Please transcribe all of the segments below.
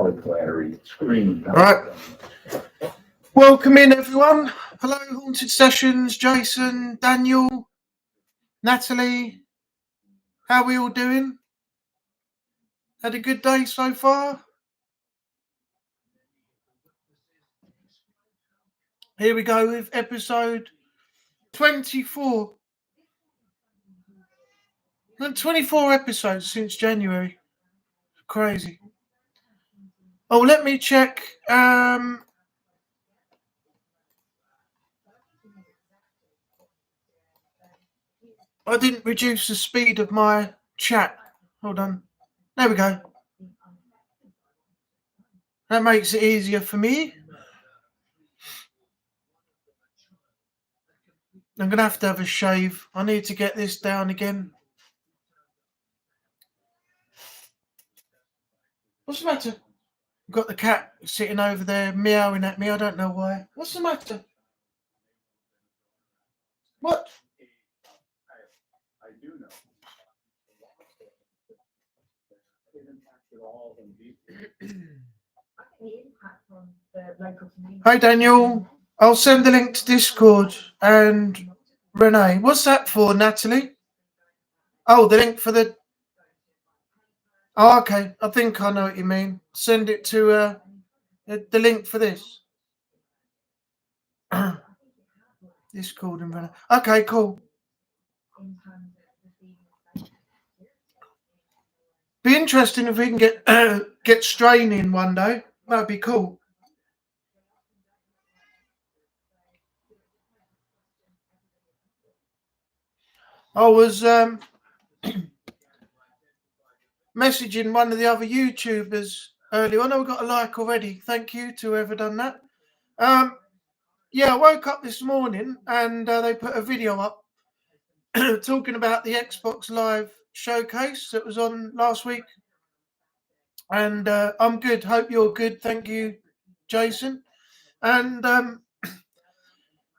solid battery screen. Right. Welcome in, everyone. Hello, Haunted Sessions, Jason, Daniel, Natalie. How are we all doing? Had a good day so far? Here we go with episode 24. 24 episodes since January. Crazy. Oh, let me check. I didn't reduce the speed of my chat. Hold on. There we go. That makes it easier for me. I'm going to have a shave. I need to get this down again. What's the matter? I've got the cat sitting over there meowing at me. I don't know why. What's the matter? What? I do know. Hi, Daniel. I'll send the link to Discord and Renee. What's that for, Natalie? Oh, the link for the... Oh, okay. I think I know what you mean. Send it to the link for this. Discord and Renee. Okay, cool. Be interesting if we can get Strain in one day. That'd be cool. I was messaging one of the other YouTubers earlier on. I got a like already. Thank you to whoever done that. Yeah, I woke up this morning and they put a video up talking about the Xbox Live showcase that was on last week. And I'm good. Hope you're good. Thank you, Jason. And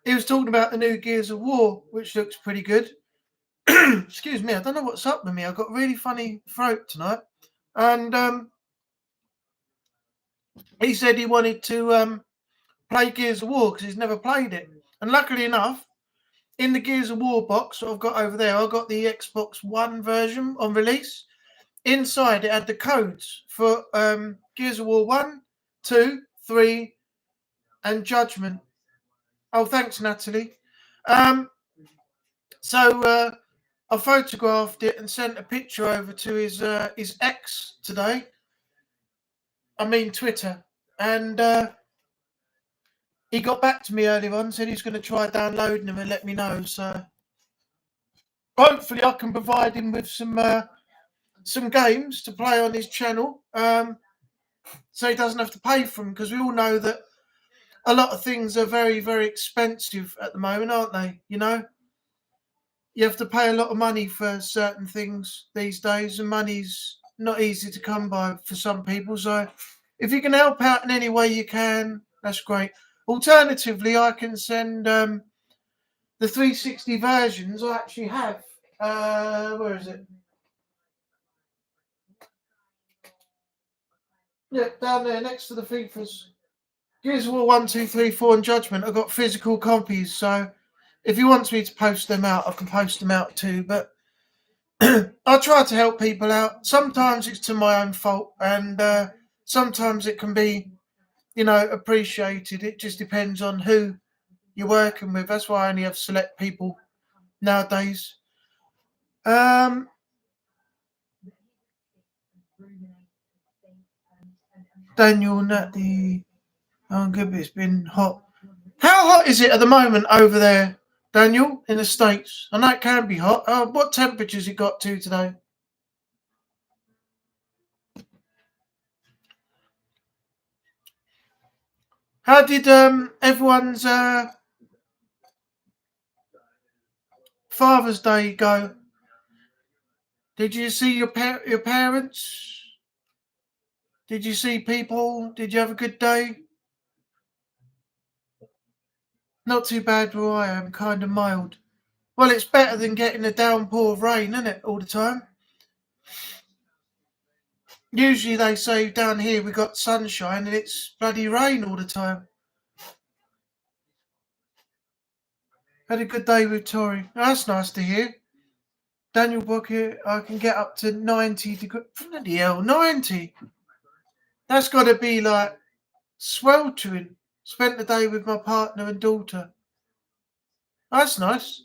he was talking about the new Gears of War, which looks pretty good. Excuse me, I don't know what's up with me. I've got a really funny throat tonight. And he said he wanted to play Gears of War because he's never played it. And luckily enough, in the Gears of War box that I've got over there, I got the Xbox One version on release. Inside it had the codes for Gears of War 1, 2, 3, and Judgment. Oh, thanks, Natalie. So I photographed it and sent a picture over to his ex today. I mean Twitter. And he got back to me earlier on, said he's going to try downloading them and let me know. So hopefully I can provide him with some games to play on his channel, so he doesn't have to pay for them, because we all know that a lot of things are very, very expensive at the moment, aren't they? You know, you have to pay a lot of money for certain things these days, and money's not easy to come by for some people. So if you can help out in any way you can, that's great. Alternatively, I can send the 360 versions I actually have. Where is it? Yeah, down there next to the FIFAs. Gears of War 1, 2, 3, 4 and Judgment. I've got physical copies, so if you want me to post them out, I can post them out too. But I try to help people out. Sometimes it's to my own fault, and sometimes it can be, appreciated. It just depends on who you're working with. That's why I only have select people nowadays. Daniel, Natty, oh, good, it's been hot. How hot is it at the moment over there, Daniel, in the States? I know it can be hot. What temperatures it got to today? How did everyone's Father's Day go? Did you see your parents? Did you see people? Did you have a good day? Not too bad where I am, kind of mild. Well, it's better than getting a downpour of rain, isn't it, all the time? Usually they say down here we got sunshine and it's bloody rain all the time. Had a good day with Tori. That's nice to hear. Daniel Bucket, I can get up to 90 degrees. Bloody hell, 90. That's got to be like sweltering. Spent the day with my partner and daughter. That's nice.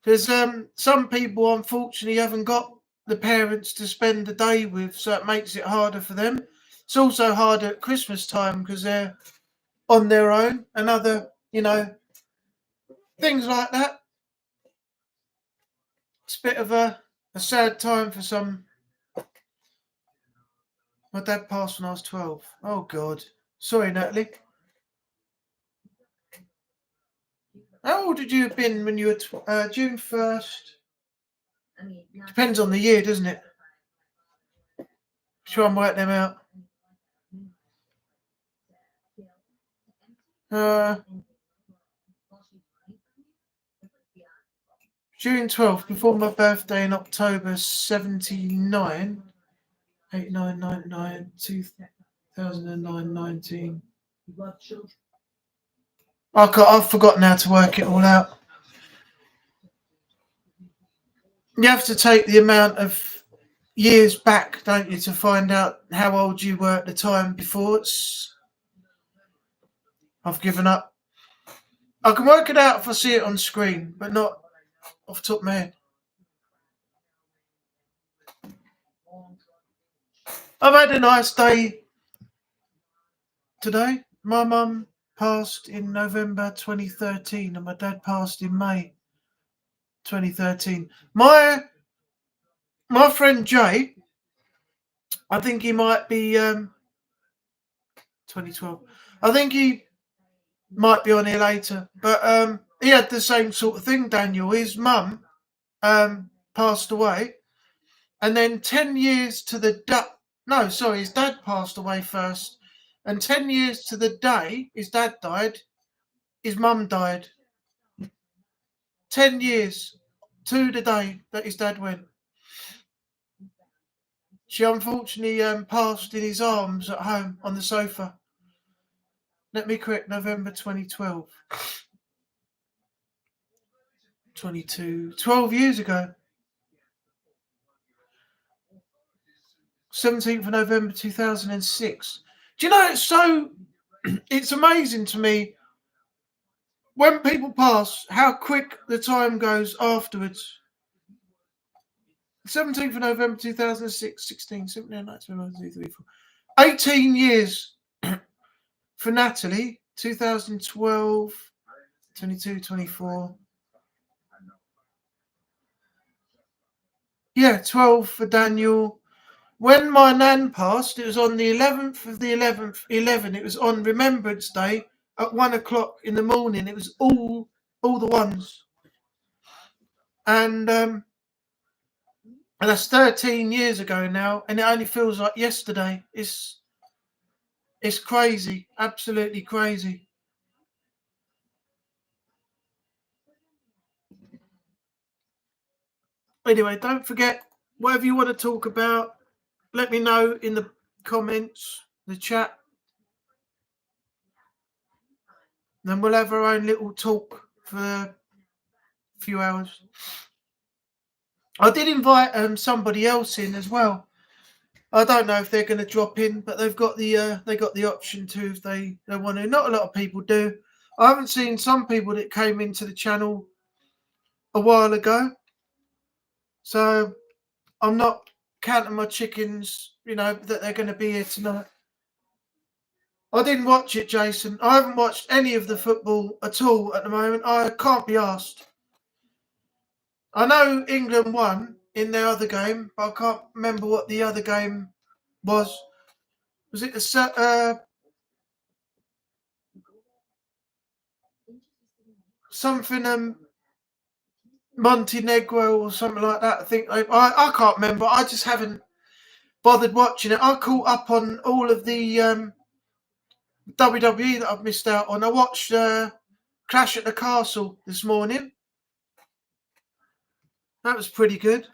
There's some people unfortunately haven't got the parents to spend the day with, so it makes it harder for them. It's also harder at Christmas time because they're on their own and other, things like that. It's a bit of a sad time for some. My dad passed when I was 12. Oh, God. Sorry, Natalie. How old would you have been when you were June 1st? Depends on the year, doesn't it? Try and work them out. June 12th, before my birthday in October 79. 89, 99, 2009, 19. I've forgotten how to work it all out. You have to take the amount of years back, don't you, to find out how old you were at the time before. I've given up. I can work it out if I see it on screen, but not off the top of my head. I've had a nice day today. My mum passed in November 2013 and my dad passed in May 2013. My friend Jay, I think he might be 2012. I think he might be on here later, but he had the same sort of thing, Daniel. His mum passed away, and then 10 years to the his dad passed away first, and 10 years to the day his dad died, his mum died. 10 years to the day that his dad went. She unfortunately passed in his arms at home on the sofa. Let me correct, November 2012. 12 years ago. 17th of November 2006. Do you know, it's amazing to me when people pass how quick the time goes afterwards. 17th of November 2006, 16, 17, 19, 19, 3, 4. 18 years for Natalie, 2012, 22, 24. Yeah, 12 for Daniel. When my nan passed, it was on the 11th of the 11th, 11. It was on Remembrance Day at 1 o'clock in the morning. It was all the ones. And that's 13 years ago now, and it only feels like yesterday. It's crazy, absolutely crazy. Anyway, don't forget, whatever you want to talk about, let me know in the comments, the chat. Then we'll have our own little talk for a few hours. I did invite somebody else in as well. I don't know if they're going to drop in, but they've got the option to if they want to. Not a lot of people do. I haven't seen some people that came into the channel a while ago, so I'm not counting my chickens, that they're going to be here tonight. I didn't watch it, Jason. I haven't watched any of the football at all at the moment. I can't be asked. I know England won in their other game, but I can't remember what the other game was. Was it something Montenegro or something like that? I think I can't remember. I just haven't bothered watching it. I caught up on all of the WWE that I've missed out on. I watched Clash at the Castle this morning. That was pretty good.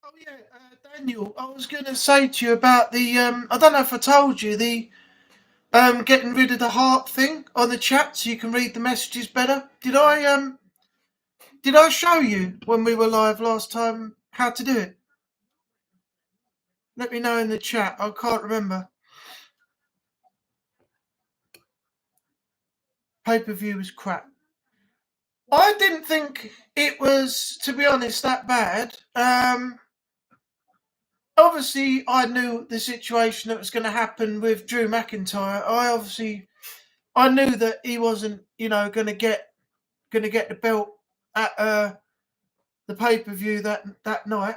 Oh yeah, Daniel, I was going to say to you about the I don't know if I told you the getting rid of the heart thing on the chat so you can read the messages better. Did I show you when we were live last time how to do it? Let me know in the chat. I can't remember. Pay-per-view was crap. I didn't think it was, to be honest, that bad. Obviously, I knew the situation that was going to happen with Drew McIntyre. I knew that he wasn't, going to get the belt at the pay-per-view that night.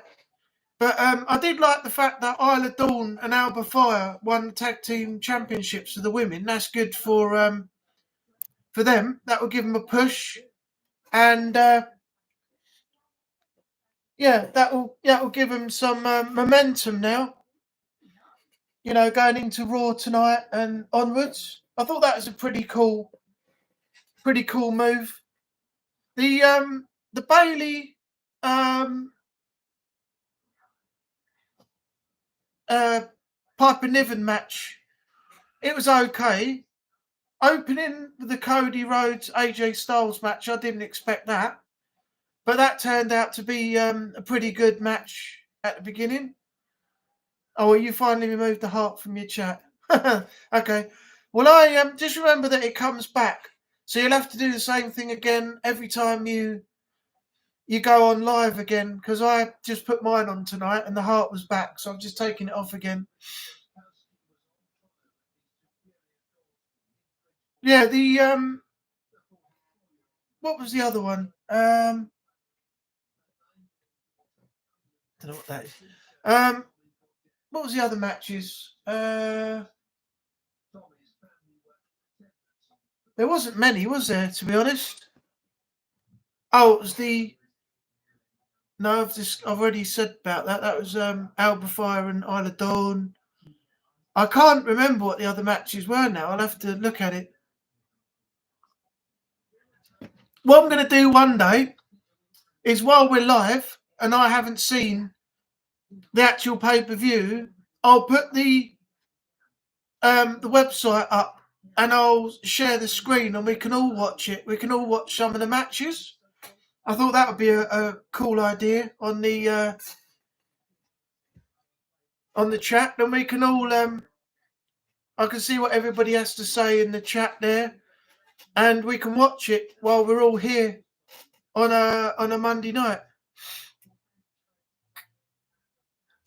But I did like the fact that Isla Dawn and Alba Fire won the tag team championships for the women. That's good for them. That will give them a push, and that will give them some momentum now. Going into Raw tonight and onwards. I thought that was a pretty cool move. The Bayley Piper Niven match, it was okay. Opening the Cody Rhodes AJ Styles match, I didn't expect that, but that turned out to be a pretty good match at the beginning. Oh, well, you finally removed the heart from your chat. Okay. Well, I just remember that it comes back, so you'll have to do the same thing again every time you go on live again, because I just put mine on tonight and the heart was back, so I'm just taking it off again. Yeah, the what was the other one? Don't know what that is. What was the other matches? There wasn't many, was there, to be honest? Oh, it was the... No, I've already said about that. That was Alba Fire and Isla Dawn. I can't remember what the other matches were now. I'll have to look at it. What I'm going to do one day is, while we're live and I haven't seen the actual pay-per-view, I'll put the website up and I'll share the screen and we can all watch it. We can all watch some of the matches. I thought that would be a cool idea on the chat. Then we can all I can see what everybody has to say in the chat there, and we can watch it while we're all here on a Monday night.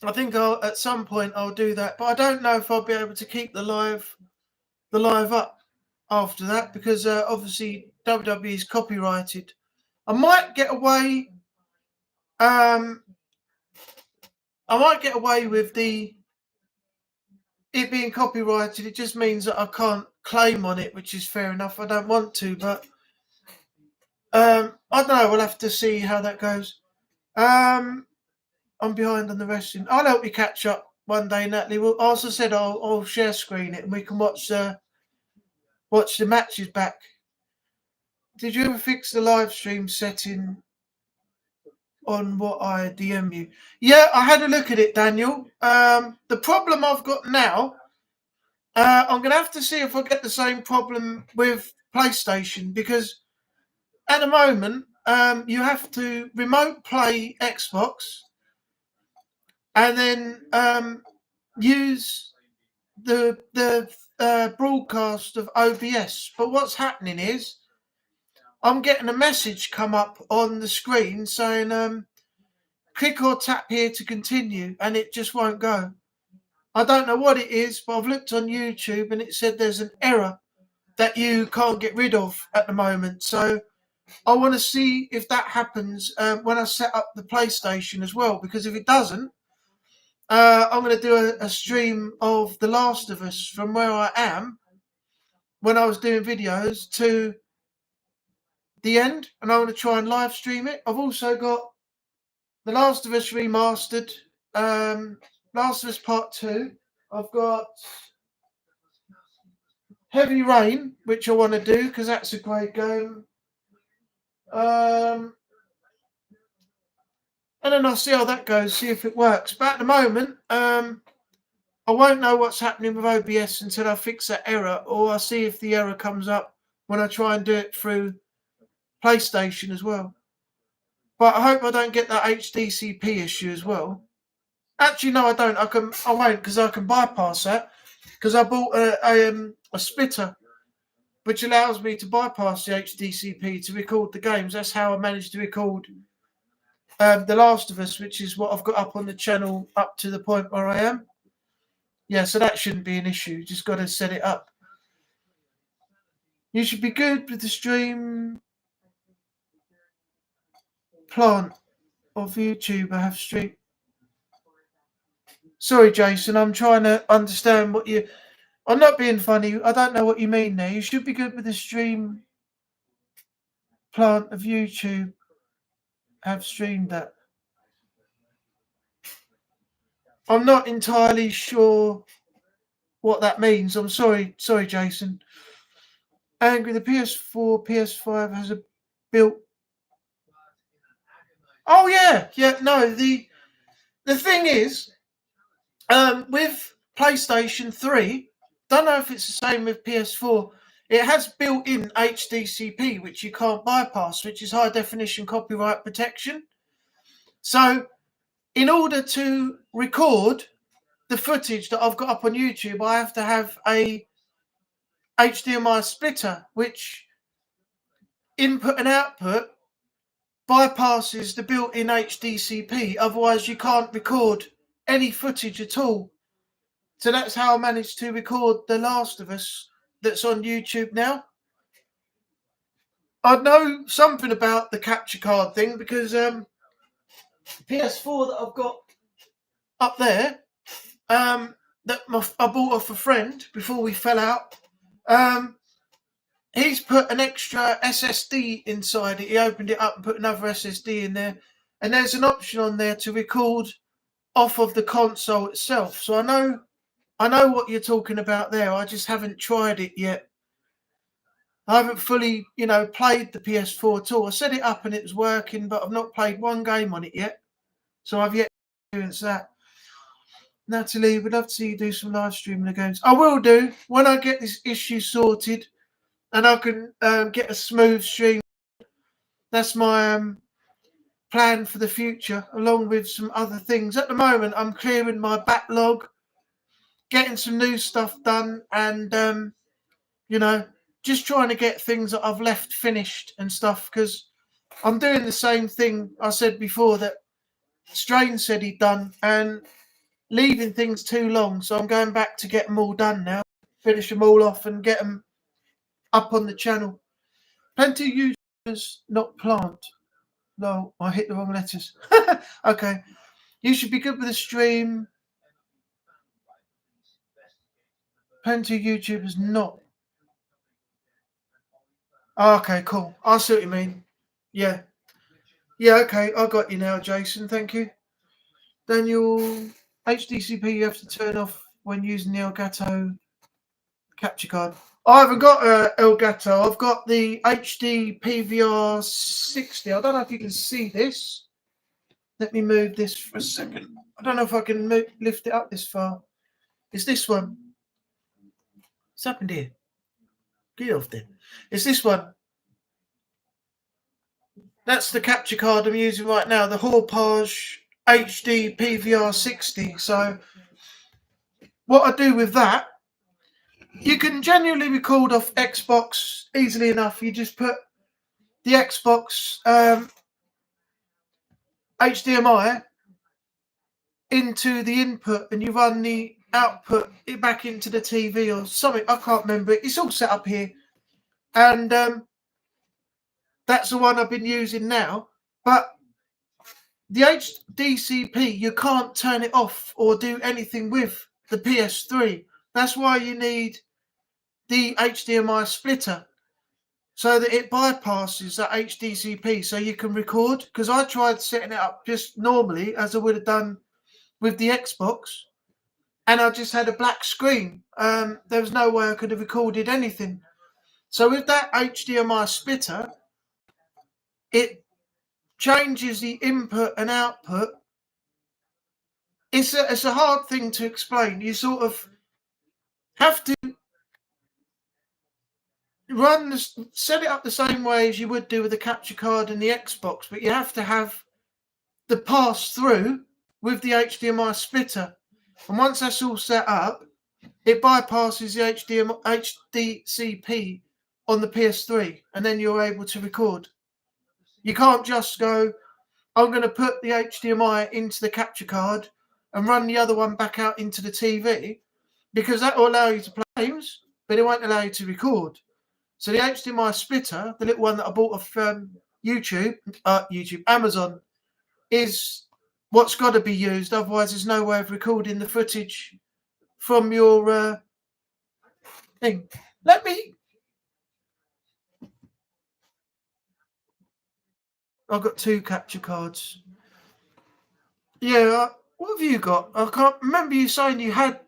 I think at some point I'll do that, but I don't know if I'll be able to keep the live up after that, because obviously WWE is copyrighted. I might get away. I might get away with it being copyrighted. It just means that I can't claim on it, which is fair enough. I don't want to, but I don't know. We'll have to see how that goes. I'm behind on the wrestling. I'll help you catch up one day, Natalie. Well, as I said, I'll share screen it and we can watch the matches back. Did you ever fix the live stream setting on what I DM you? Yeah, I had a look at it, Daniel. The problem I've got now, I'm going to have to see if I get the same problem with PlayStation, because at the moment you have to remote play Xbox and then use the broadcast of OBS. But what's happening is I'm getting a message come up on the screen saying click or tap here to continue, and it just won't go. I don't know what it is, but I've looked on YouTube and it said there's an error that you can't get rid of at the moment. So I want to see if that happens when I set up the PlayStation as well, because if it doesn't, I'm going to do a stream of The Last of Us from where I am when I was doing videos to the end, and I want to try and live stream it. I've also got The Last of Us Remastered, Last of Us Part 2. I've got Heavy Rain, which I want to do because that's a great game. and then I'll see how that goes, see if it works. But at the moment, I won't know what's happening with OBS until I fix that error, or I'll see if the error comes up when I try and do it through PlayStation as well. But I hope I don't get that HDCP issue as well. Actually, no, I don't. I won't, because I can bypass that, because I bought a splitter which allows me to bypass the HDCP to record the games. That's how I managed to record The Last of Us, which is what I've got up on the channel up to the point where I am. Yeah, so that shouldn't be an issue. Just got to set it up. You should be good with the stream plant of YouTube. I have stream. Sorry, Jason. I'm trying to understand what you. I'm not being funny. I don't know what you mean there. You should be good with the stream plant of YouTube. Have streamed that. I'm not entirely sure what that means. I'm sorry, Jason. Angry, the PS4, PS5 has a built. Oh yeah. No, the thing is, with PlayStation 3, don't know if it's the same with PS4. It has built-in HDCP, which you can't bypass, which is high definition copyright protection. So, in order to record the footage that I've got up on YouTube, I have to have a HDMI splitter, which input and output bypasses the built-in HDCP. Otherwise, you can't record any footage at all. So that's how I managed to record The Last of Us that's on YouTube now. I know something about the capture card thing because PS4 that I've got up there, that I bought off a friend before we fell out. He's put an extra SSD inside it. He opened it up and put another SSD in there, and there's an option on there to record off of the console itself. So I know what you're talking about there. I just haven't tried it yet. I haven't fully, played the PS4 at all. I set it up and it was working, but I've not played one game on it yet. So I've yet to experience that. Natalie, we'd love to see you do some live streaming of games. I will do when I get this issue sorted and I can get a smooth stream. That's my plan for the future, along with some other things. At the moment, I'm clearing my backlog, getting some new stuff done, and just trying to get things that I've left finished and stuff, because I'm doing the same thing I said before that Strain said he'd done, and leaving things too long. So I'm going back to get them all done now, finish them all off and get them up on the channel. Plenty of users, not plant. No, I hit the wrong letters. Okay. You should be good with the stream. Plenty of YouTubers not. Oh, okay, cool. I see what you mean. Yeah. Yeah, okay. I got you now, Jason. Thank you. Daniel, HDCP you have to turn off when using the Elgato capture card. I haven't got Elgato. I've got the HD PVR 60. I don't know if you can see this. Let me move this for a second. I don't know if I can lift it up this far. It's this one. What's happened here? Get off there. It's this one. That's the capture card I'm using right now, the Hauppauge HD PVR 60. So what I do with that, you can genuinely record off Xbox easily enough. You just put the Xbox HDMI into the input and you run the output back into the TV or something. I can't remember. It's all set up here. And that's the one I've been using now. But the HDCP, you can't turn it off or do anything with the PS3. That's why you need the HDMI splitter, so that it bypasses that HDCP so you can record. Because I tried setting it up just normally as I would have done with the Xbox, and I just had a black screen. There was no way I could have recorded anything. So with that HDMI splitter, it changes the input and output. It's a hard thing to explain. You sort of have to set it up the same way as you would do with the capture card and the Xbox, but you have to have the pass through with the HDMI splitter. And once that's all set up, it bypasses the HDCP on the PS3, and then you're able to record. You can't just go, I'm going to put the HDMI into the capture card and run the other one back out into the TV, because that will allow you to play games, but it won't allow you to record. So the HDMI splitter, the little one that I bought off Amazon, is what's got to be used. Otherwise, there's no way of recording the footage from your thing. I've got 2 capture cards. Yeah, what have you got? I can't remember you saying you had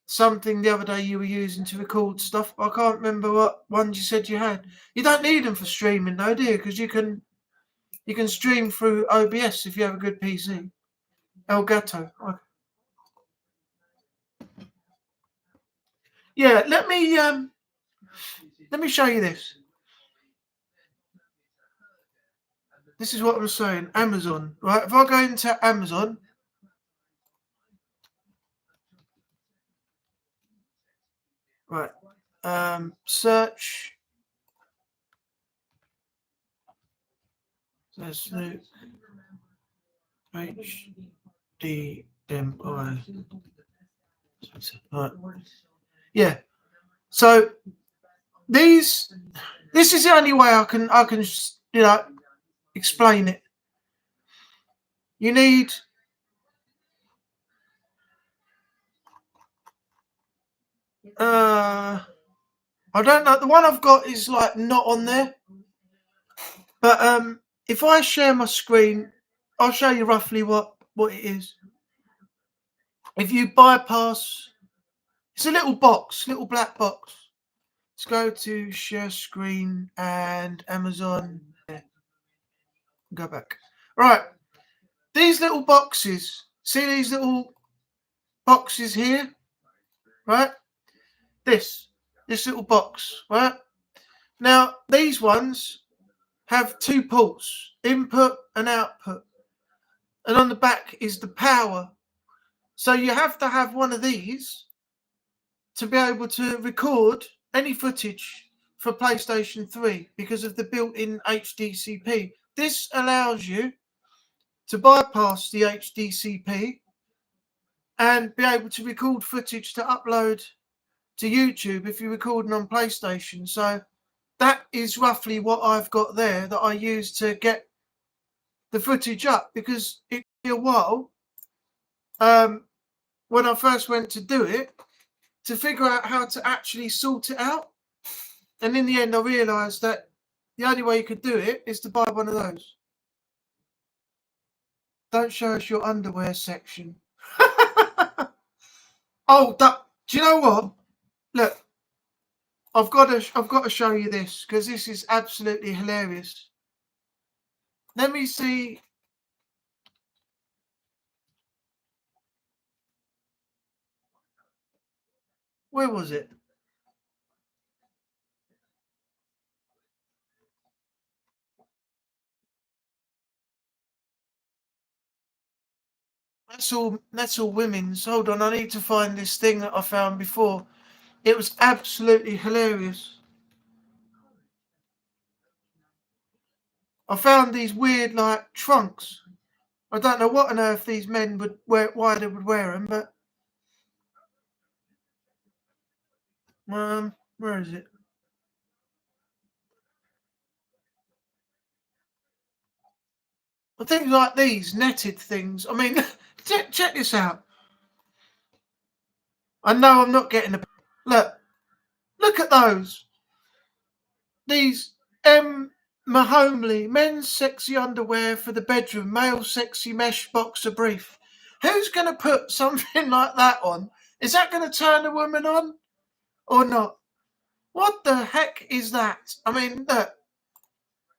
something the other day you were using to record stuff, but I can't remember what ones you said you had. You don't need them for streaming though, do you? Because you can stream through OBS if you have a good PC. Elgato. Okay. Yeah, let me show you this. This is what I'm saying. Amazon, right? If I go into Amazon, right, search. There's no HDMI. Right. Yeah. So this is the only way I can explain it. You need I don't know. The one I've got is like not on there. But if I share my screen, I'll show you roughly what it is. If you bypass, it's a little box, little black box. Let's go to share screen and Amazon. Go back. Right. These little boxes. See these little boxes here? Right? This little box, right? Now, these ones have 2 ports, input and output. And on the back is the power. So you have to have one of these to be able to record any footage for PlayStation 3 because of the built-in HDCP. This allows you to bypass the HDCP and be able to record footage to upload to YouTube if you're recording on PlayStation. So that is roughly what I've got there that I use to get the footage up, because it took me a while when I first went to do it to figure out how to actually sort it out. And in the end, I realised that the only way you could do it is to buy one of those. Don't show us your underwear section. Oh, do you know what? Look, I've got to show you this because this is absolutely hilarious. Let me see. Where was it? That's all women's. Hold on, I need to find this thing that I found before. It was absolutely hilarious. I found these weird like trunks. I don't know what on earth these men would wear, why they would wear them, but where is it? I think like these netted things. I mean, check this out. I know I'm not getting a look at those. These Mahomely men's sexy underwear for the bedroom, male sexy mesh boxer brief. Who's going to put something like that on? Is that going to turn a woman on or not? What the heck is that? I mean, look.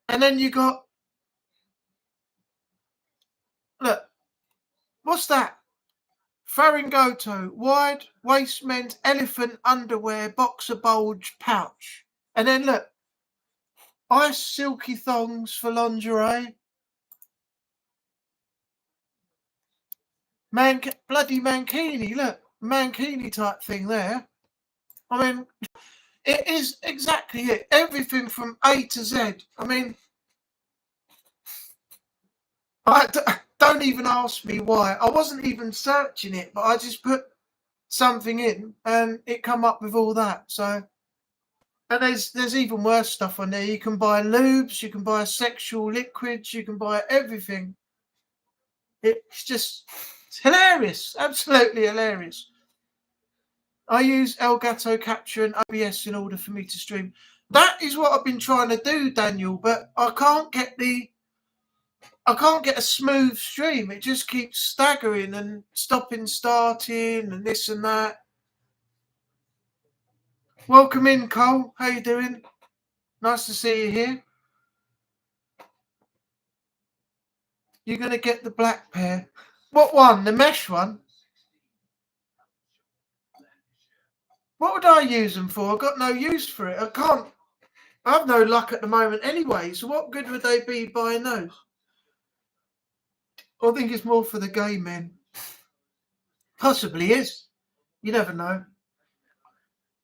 And then you got Look, what's that? Faringoto, wide waist men's elephant underwear, boxer bulge pouch. And then look, ice silky thongs for lingerie. Bloody mankini, look, mankini type thing there. I mean, it is exactly it. Everything from A to Z. I mean, don't even ask me why. I wasn't even searching it, but I just put something in and it come up with all that. So, and there's even worse stuff on there. You can buy lubes, you can buy sexual liquids, you can buy everything. It's hilarious, absolutely hilarious. I use Elgato Capture and OBS in order for me to stream. That is what I've been trying to do, Daniel, but I can't get a smooth stream. It just keeps staggering and stopping, starting, and this and that. Welcome in, Cole. How you doing? Nice to see you here. You're going to get the black pair. What one? The mesh one? What would I use them for? I've got no use for it. I have no luck at the moment anyway, so what good would they be buying those? I think it's more for the gay men. Possibly is. You never know.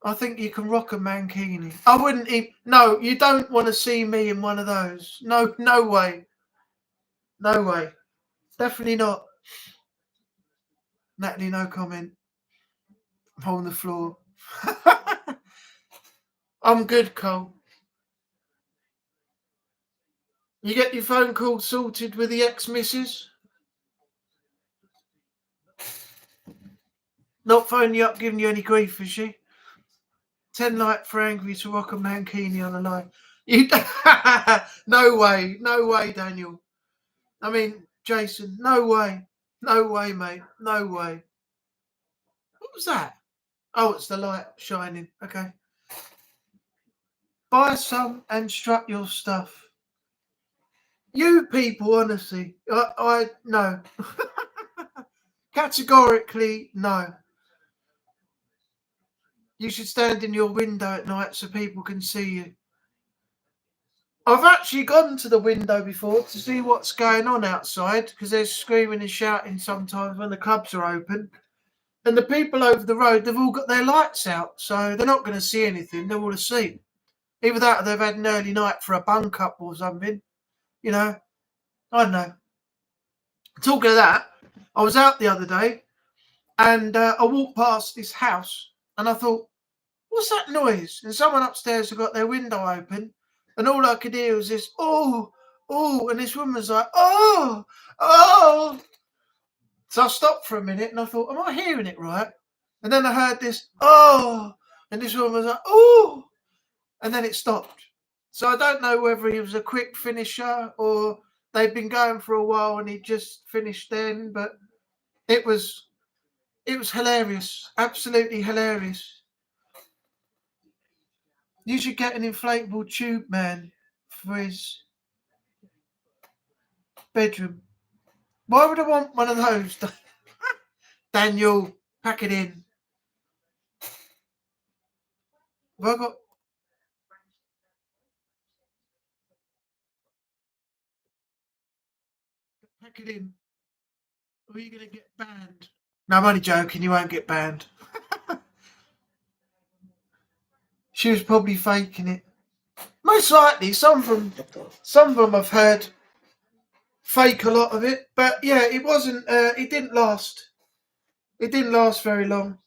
I think you can rock a mankini. I wouldn't even... No, you don't want to see me in one of those. No way. No way. Definitely not. Natalie, no comment. I'm on the floor. I'm good, Cole. You get your phone call sorted with the ex-missus? Not phoning you up, giving you any grief, is she? 10 night for angry to rock a mankini on the line. No way, Daniel. I mean, Jason, no way, mate, no way. What was that? Oh, it's the light shining. Okay. Buy some and strut your stuff. You people, honestly, I no. Categorically, no. You should stand in your window at night so people can see you. I've actually gone to the window before to see what's going on outside because there's screaming and shouting sometimes when the clubs are open. And the people over the road, they've all got their lights out, so they're not going to see anything. They're all asleep. Either that or they've had an early night for a bunk up or something. You know, I don't know. Talking of that, I was out the other day and I walked past this house and I thought, what's that noise? And someone upstairs had got their window open and all I could hear was this, oh, and this woman's like, oh. So I stopped for a minute and I thought, am I hearing it right? And then I heard this, oh, and this woman was like, oh, and then it stopped. So I don't know whether he was a quick finisher or they'd been going for a while and he just finished then, but it was hilarious, absolutely hilarious. You should get an inflatable tube man for his bedroom. Why would I want one of those? Daniel, pack it in. Have I got... Pack it in. Or are you going to get banned? No, I'm only joking. You won't get banned. She was probably faking it. Most likely, some of them I've heard fake a lot of it. But yeah, it wasn't. It didn't last. It didn't last very long.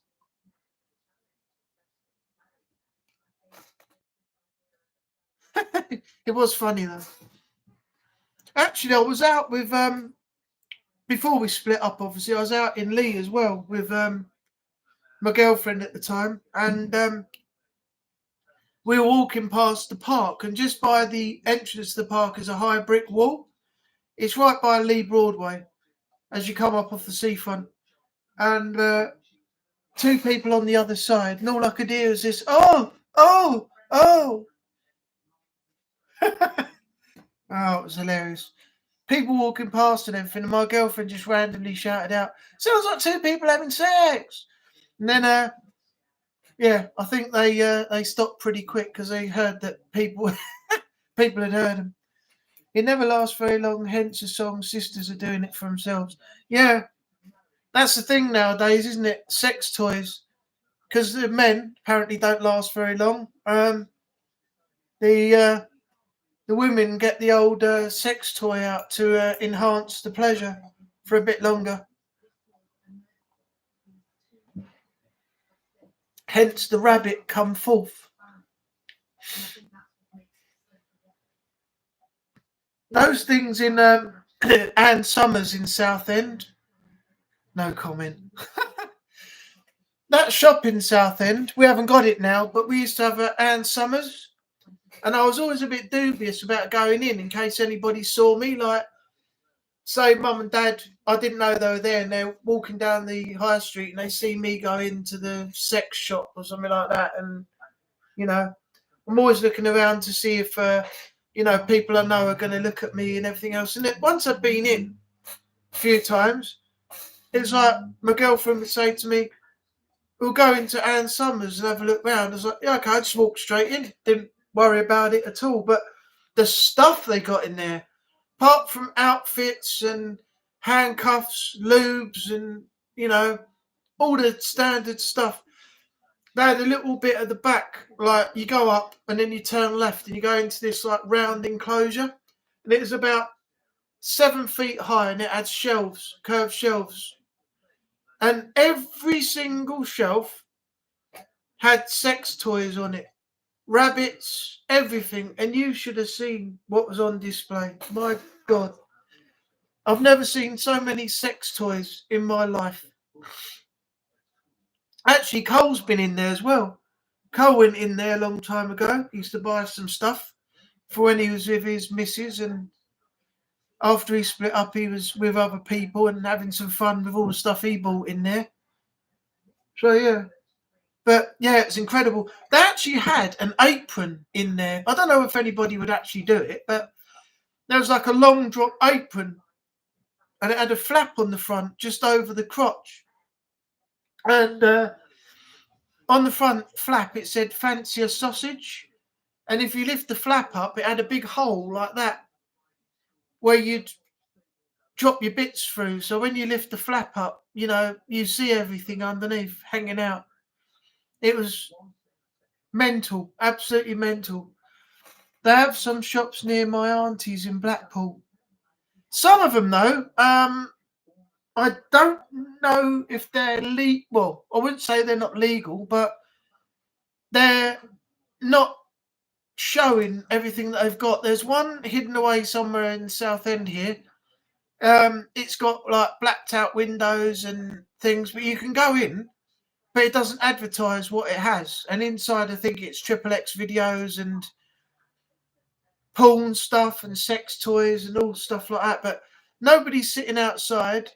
It was funny though. Actually, I was out with before we split up. Obviously, I was out in Lee as well with my girlfriend at the time, and we were walking past the park, and just by the entrance to the park is a high brick wall. It's right by Lee Broadway as you come up off the seafront, and two people on the other side, and all I could hear was this, oh. Oh, it was hilarious. people walking past and everything, and my girlfriend just randomly shouted out, "Sounds like two people having sex." And then, yeah, I think they stopped pretty quick because they heard that people people had heard them. It never lasts very long. Hence the song "Sisters Are Doing It for Themselves." Yeah, that's the thing nowadays, isn't it? Sex toys, because the men apparently don't last very long. The women get the old sex toy out to enhance the pleasure for a bit longer. Hence the rabbit come forth. Those things in Anne Summers in Southend. No comment. That shop in Southend, we haven't got it now, but we used to have Anne Summers. And I was always a bit dubious about going in case anybody saw me. Like, say, mum and dad, I didn't know they were there, and they're walking down the high street and they see me go into the sex shop or something like that. And, you know, I'm always looking around to see if, people I know are going to look at me and everything else. And once I've been in a few times, it's like my girlfriend would say to me, "We'll go into Anne Summers and have a look round." I was like, "Yeah, okay," I just walked straight in. Didn't worry about it at all. But the stuff they got in there, apart from outfits and handcuffs, lubes, and, all the standard stuff, they had a little bit at the back, like you go up and then you turn left and you go into this like round enclosure. And it was about 7 feet high and it had shelves, curved shelves. And every single shelf had sex toys on it. Rabbits, everything. And you should have seen what was on display. My God. I've never seen so many sex toys in my life. Actually, Cole's been in there as well. Cole went in there a long time ago. He used to buy some stuff for when he was with his missus, and after he split up, he was with other people and having some fun with all the stuff he bought in there. So, yeah. But, yeah, it's incredible. They actually had an apron in there. I don't know if anybody would actually do it, but there was like a long drop apron, and it had a flap on the front just over the crotch. And on the front flap, it said "Fancy a sausage?" And if you lift the flap up, it had a big hole like that where you'd drop your bits through. So when you lift the flap up, you see everything underneath hanging out. It was mental, absolutely mental. They have some shops near my auntie's in Blackpool. Some of them, though, I don't know if they're legal. Well, I wouldn't say they're not legal, but they're not showing everything that they've got. There's one hidden away somewhere in Southend here. It's got like blacked out windows and things, but you can go in, but it doesn't advertise what it has. And inside, I think it's XXX videos and porn stuff and sex toys and all stuff like that. But nobody's sitting outside,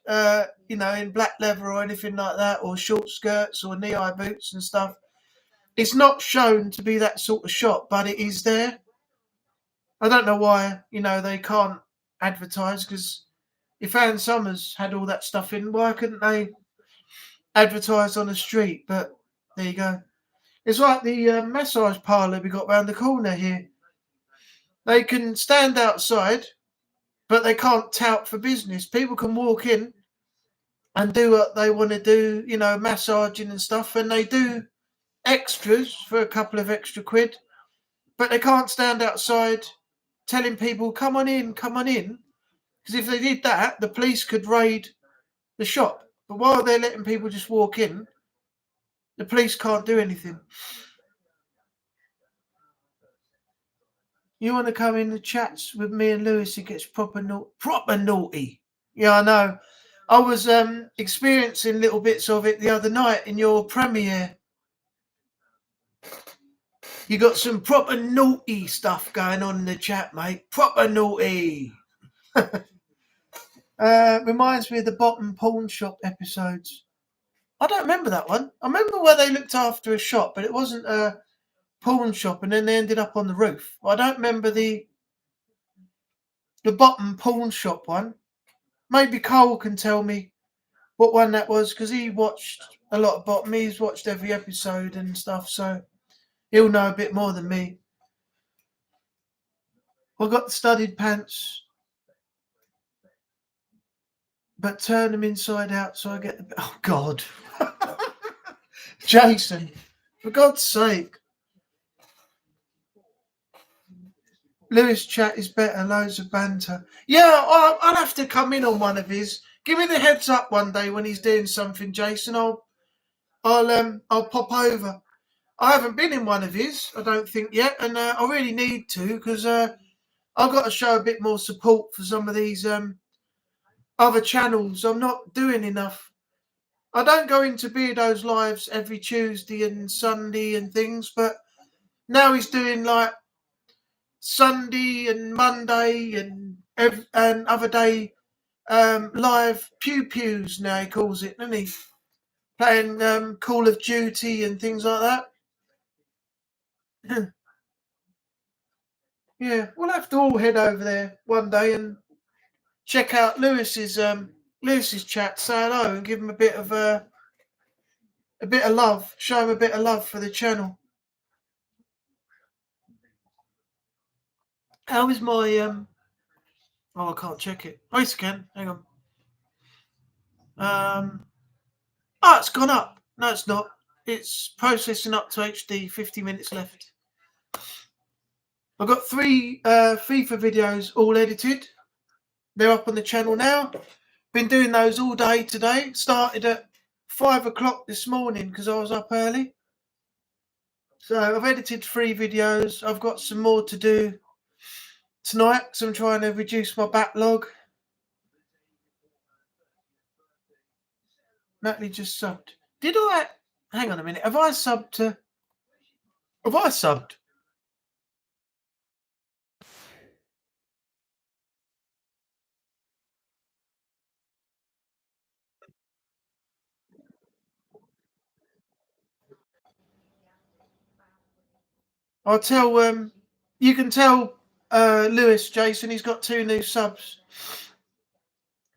in black leather or anything like that, or short skirts or knee-high boots and stuff. It's not shown to be that sort of shop, but it is there. I don't know why, they can't advertise, because if Anne Summers had all that stuff in, why couldn't they advertise on the street? But there you go. It's like the massage parlour we got round the corner here. They can stand outside, but they can't tout for business. People can walk in and do what they want to do, massaging and stuff, and they do extras for a couple of extra quid, but they can't stand outside telling people, come on in, because if they did that, the police could raid the shop. But while they're letting people just walk in, the police can't do anything. You want to come in the chats with me and Lewis? It gets proper naughty. Yeah, I know. I was experiencing little bits of it the other night in your premiere. You got some proper naughty stuff going on in the chat, mate. Proper naughty. Reminds me of the Bottom Pawn Shop episodes. I don't remember that one. I remember where they looked after a shop, but it wasn't a pawn shop, and then they ended up on the roof. I don't remember the the bottom pawn shop one. Maybe Cole can tell me what one that was, because he watched a lot of bottom. He's watched every episode and stuff, so he'll know a bit more than me. I've got the studded pants, but turn them inside out so I get the... Oh, God. Jason, for God's sake. Lewis chat is better, loads of banter. Yeah, I'll have to come in on one of his. Give me the heads up one day when he's doing something, Jason. I'll pop over. I haven't been in one of his, I don't think yet, and I really need to, because I've got to show a bit more support for some of these other channels. I'm not doing enough. I don't go into Beardo's lives every Tuesday and Sunday and things, but now he's doing like Sunday and Monday and other day live pew-pews now he calls it, doesn't he? Playing Call of Duty and things like that. Yeah, we'll have to all head over there one day and check out Lewis's chat, say hello and give him a bit of love, show him a bit of love for the channel. How is my oh, I can't check it. Oh, yes, I can. Hang on. Oh, it's gone up. No, it's not. It's processing up to HD. 50 minutes left. I've got 3 FIFA videos all edited. They're up on the channel now. Been doing those all day today. Started at 5 o'clock this morning because I was up early. So I've edited 3 videos. I've got some more to do tonight because I'm trying to reduce my backlog. Natalie just subbed. Did I? Hang on a minute. Have I subbed to... Have I subbed? I'll tell... you can tell Lewis, Jason, he's got 2 new subs.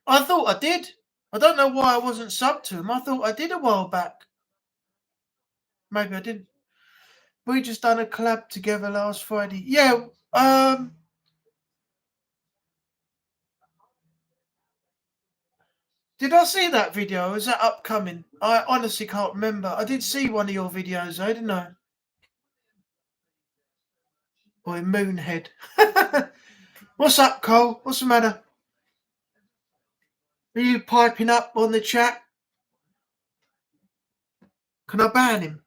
I thought I did. I don't know why I wasn't subbed to him. I thought I did a while back. Maybe I didn't. We just done a collab together last Friday. Yeah, did I see that video? Is that upcoming? I honestly can't remember. I did see one of your videos though, didn't I? Boy, Moonhead. What's up, Cole? What's the matter? Are you piping up on the chat? Can I ban him?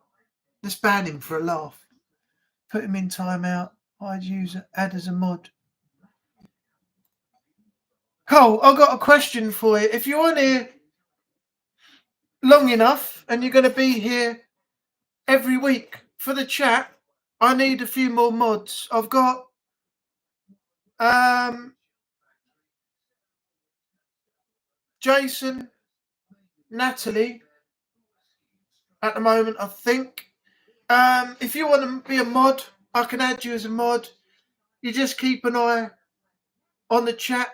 Let's ban him for a laugh. Put him in timeout. I'd use add as a mod. Cole, I've got a question for you. If you're on here long enough and you're going to be here every week for the chat, I need a few more mods. I've got Jason, Natalie at the moment, I think. If you want to be a mod, I can add you as a mod. You just keep an eye on the chat.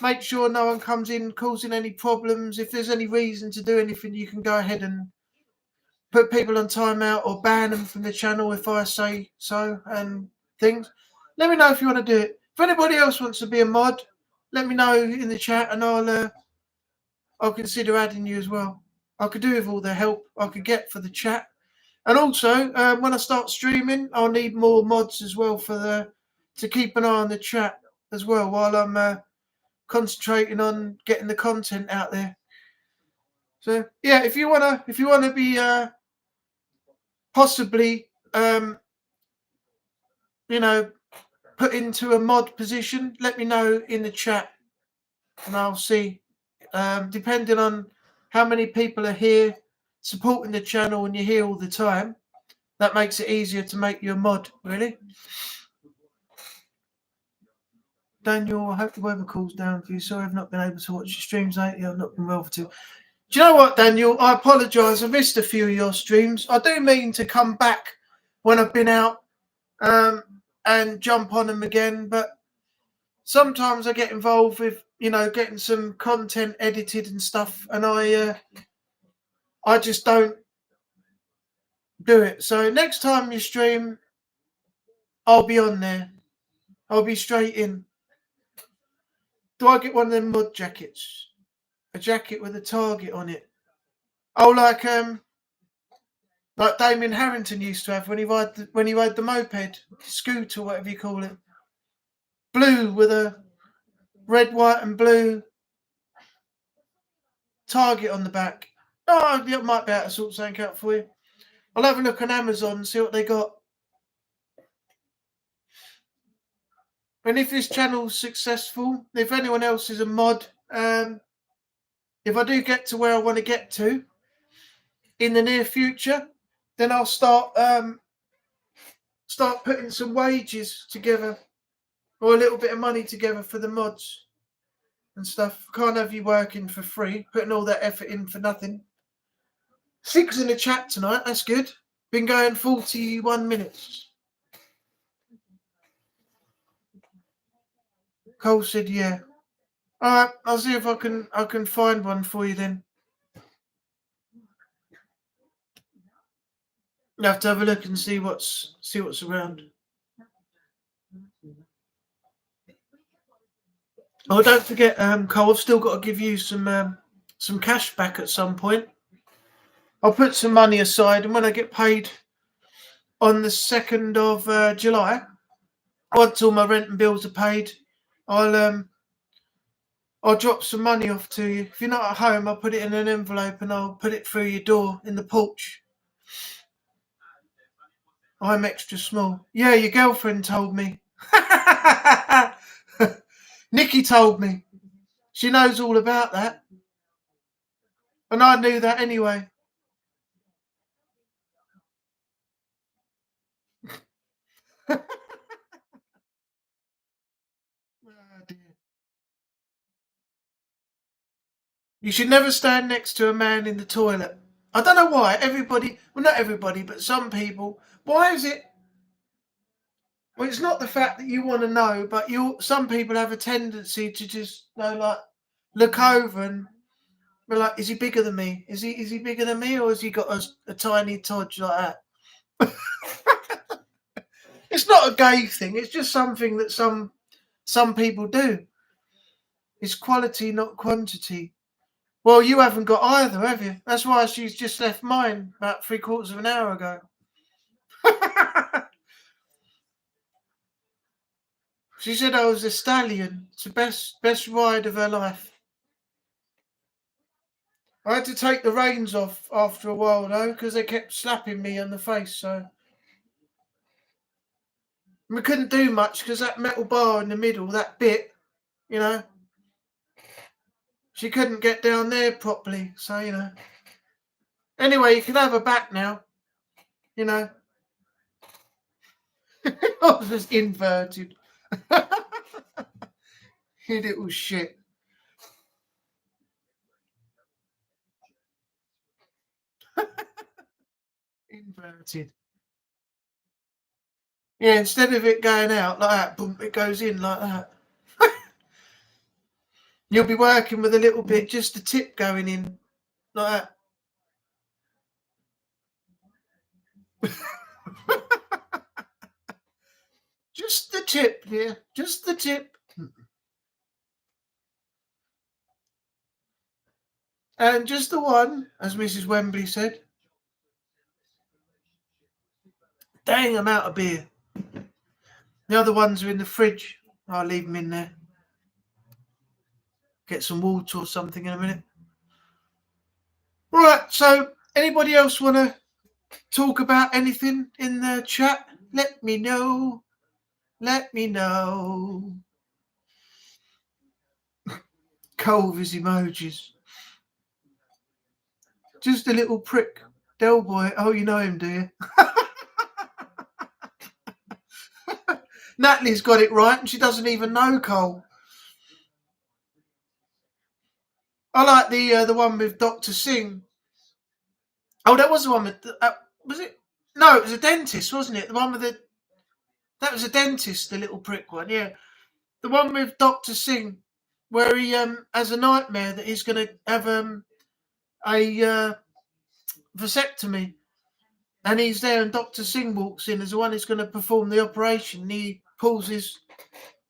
Make sure no one comes in causing any problems. If there's any reason to do anything, you can go ahead and put people on timeout or ban them from the channel if I say so and things. Let me know if you want to do it. If anybody else wants to be a mod, let me know in the chat and I'll consider adding you as well. I could do with all the help I could get for the chat. And also, when I start streaming, I'll need more mods as well to keep an eye on the chat as well while I'm concentrating on getting the content out there. So yeah, if you wanna be possibly put into a mod position, let me know in the chat, and I'll see. Depending on how many people are here supporting the channel and you're here all the time, that makes it easier to make you a mod, really. Daniel, I hope the weather cools down for you. Sorry I've not been able to watch your streams lately. I've not been well for 2. Do you know what, Daniel? I apologise. I missed a few of your streams. I do mean to come back when I've been out and jump on them again, but sometimes I get involved with, getting some content edited and stuff, and I just don't do it. So next time you stream, I'll be on there. I'll be straight in. Do I get one of them mod jackets? A jacket with a target on it? Oh, like Damien Harrington used to have when he rode the moped, scooter, whatever you call it. Blue with a red, white, and blue target on the back. Oh, I might be able to sort something out for you. I'll have a look on Amazon and see what they got. And if this channel's successful, if anyone else is a mod, if I do get to where I want to get to in the near future, then I'll start putting some wages together, or a little bit of money together for the mods and stuff. Can't have you working for free, putting all that effort in for nothing. 6 in the chat tonight, that's good. Been going 41 minutes. Cole said, yeah. Alright, I'll see if I can find one for you then. You have to have a look and see what's around. Oh, don't forget, Cole, I've still got to give you some cash back at some point. I'll put some money aside, and when I get paid on the 2nd of July, once all my rent and bills are paid, I'll drop some money off to you. If you're not at home, I'll put it in an envelope and I'll put it through your door in the porch. I'm extra small. Yeah, your girlfriend told me. Nikki told me. She knows all about that. And I knew that anyway. Oh, dear. You should never stand next to a man in the toilet. I don't know why. Everybody, well, not everybody, but some people. Why is it? Well, it's not the fact that you want to know, but some people have a tendency to just look over and be like, is he bigger than me? Is he bigger than me, or has he got a tiny todge like that? It's not a gay thing. It's just something that some people do. It's quality, not quantity. Well, you haven't got either, have you? That's why she's just left mine about 3/4 of an hour ago. She said I was a stallion. It's the best ride of her life. I had to take the reins off after a while, though, because they kept slapping me on the face, so... We couldn't do much because that metal bar in the middle, that bit, she couldn't get down there properly, so, Anyway, you can have her back now, I was just inverted. You little shit. Inverted. Yeah, instead of it going out like that, boom, it goes in like that. You'll be working with a little bit, just the tip going in like that. Just the tip, yeah, just the tip. And just the one, as Mrs. Wembley said. Dang, I'm out of beer. The other ones are in the fridge. I'll leave them in there. Get some water or something in a minute. Right, so anybody else want to talk about anything in the chat? Let me know. Let me know. Cole with his emojis. Just a little prick. Del Boy. Oh, you know him, do you? Natalie's got it right, and she doesn't even know Cole. I like the one with Dr. Singh. Oh, that was the one with... was it? No, it was a dentist, wasn't it? The one with the... That was a dentist, the little prick one, yeah. The one with Dr. Singh, where he has a nightmare that he's going to have a vasectomy, and he's there, and Dr. Singh walks in as the one who's going to perform the operation. And he pulls his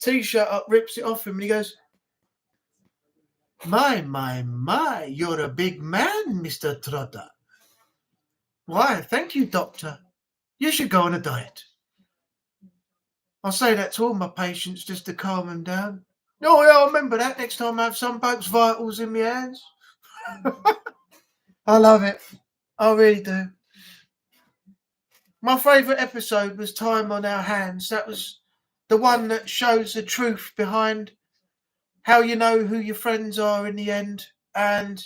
t-shirt up, rips it off him, and he goes, My, you're a big man, Mr. Trotter. Why, thank you, doctor. You should go on a diet. I say that to all my patients just to calm them down. Oh, yeah, I'll remember that next time I have some bloke's vitals in my hands. I love it. I really do. My favourite episode was Time on Our Hands. That was the one that shows the truth behind how you know who your friends are in the end, and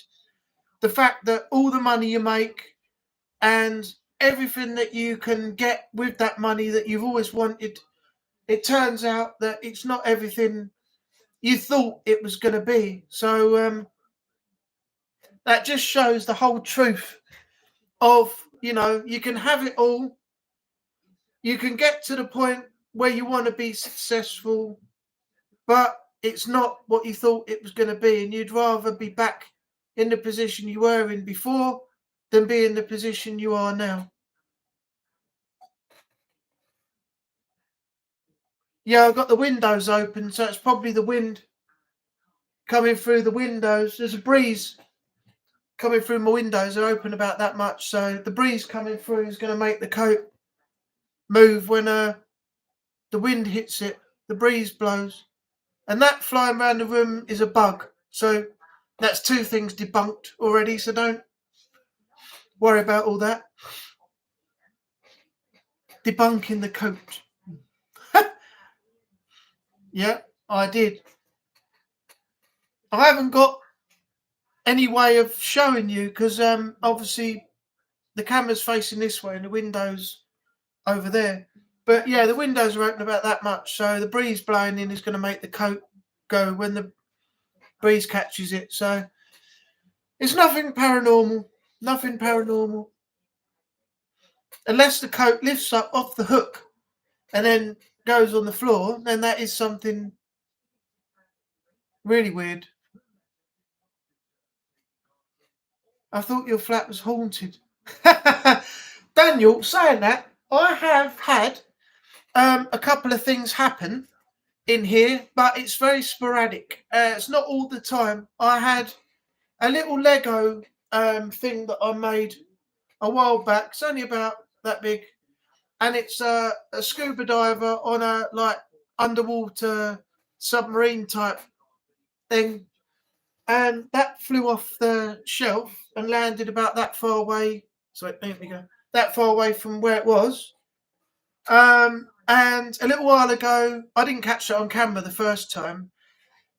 the fact that all the money you make and everything that you can get with that money that you've always wanted, it turns out that it's not everything you thought it was going to be. So that just shows the whole truth of, you know, you can have it all. You can get to the point where you want to be successful, but it's not what you thought it was going to be. And you'd rather be back in the position you were in before than be in the position you are now. Yeah, I've got the windows open, so it's probably the wind coming through the windows. There's a breeze coming through my windows. They're open about that much, so the breeze coming through is going to make the coat move when the wind hits it. The breeze blows. And that flying around the room is a bug. So that's two things debunked already, so don't worry about all that. Debunking the coat. Yeah, I did. I haven't got any way of showing you because obviously the camera's facing this way and the window's over there. But yeah, the windows are open about that much, so the breeze blowing in is going to make the coat go when the breeze catches it. So it's nothing paranormal. Nothing paranormal. Unless the coat lifts up off the hook and then goes on the floor, then that is something really weird. I thought your flat was haunted. Daniel, saying that, I have had a couple of things happen in here, but it's very sporadic. It's not all the time. I had a little Lego thing that I made a while back. It's only about that big, and it's a scuba diver on a like underwater submarine type thing, and that flew off the shelf and landed about that far away. So there we go. That far away from where it was. And a little while ago, I didn't catch it on camera the first time,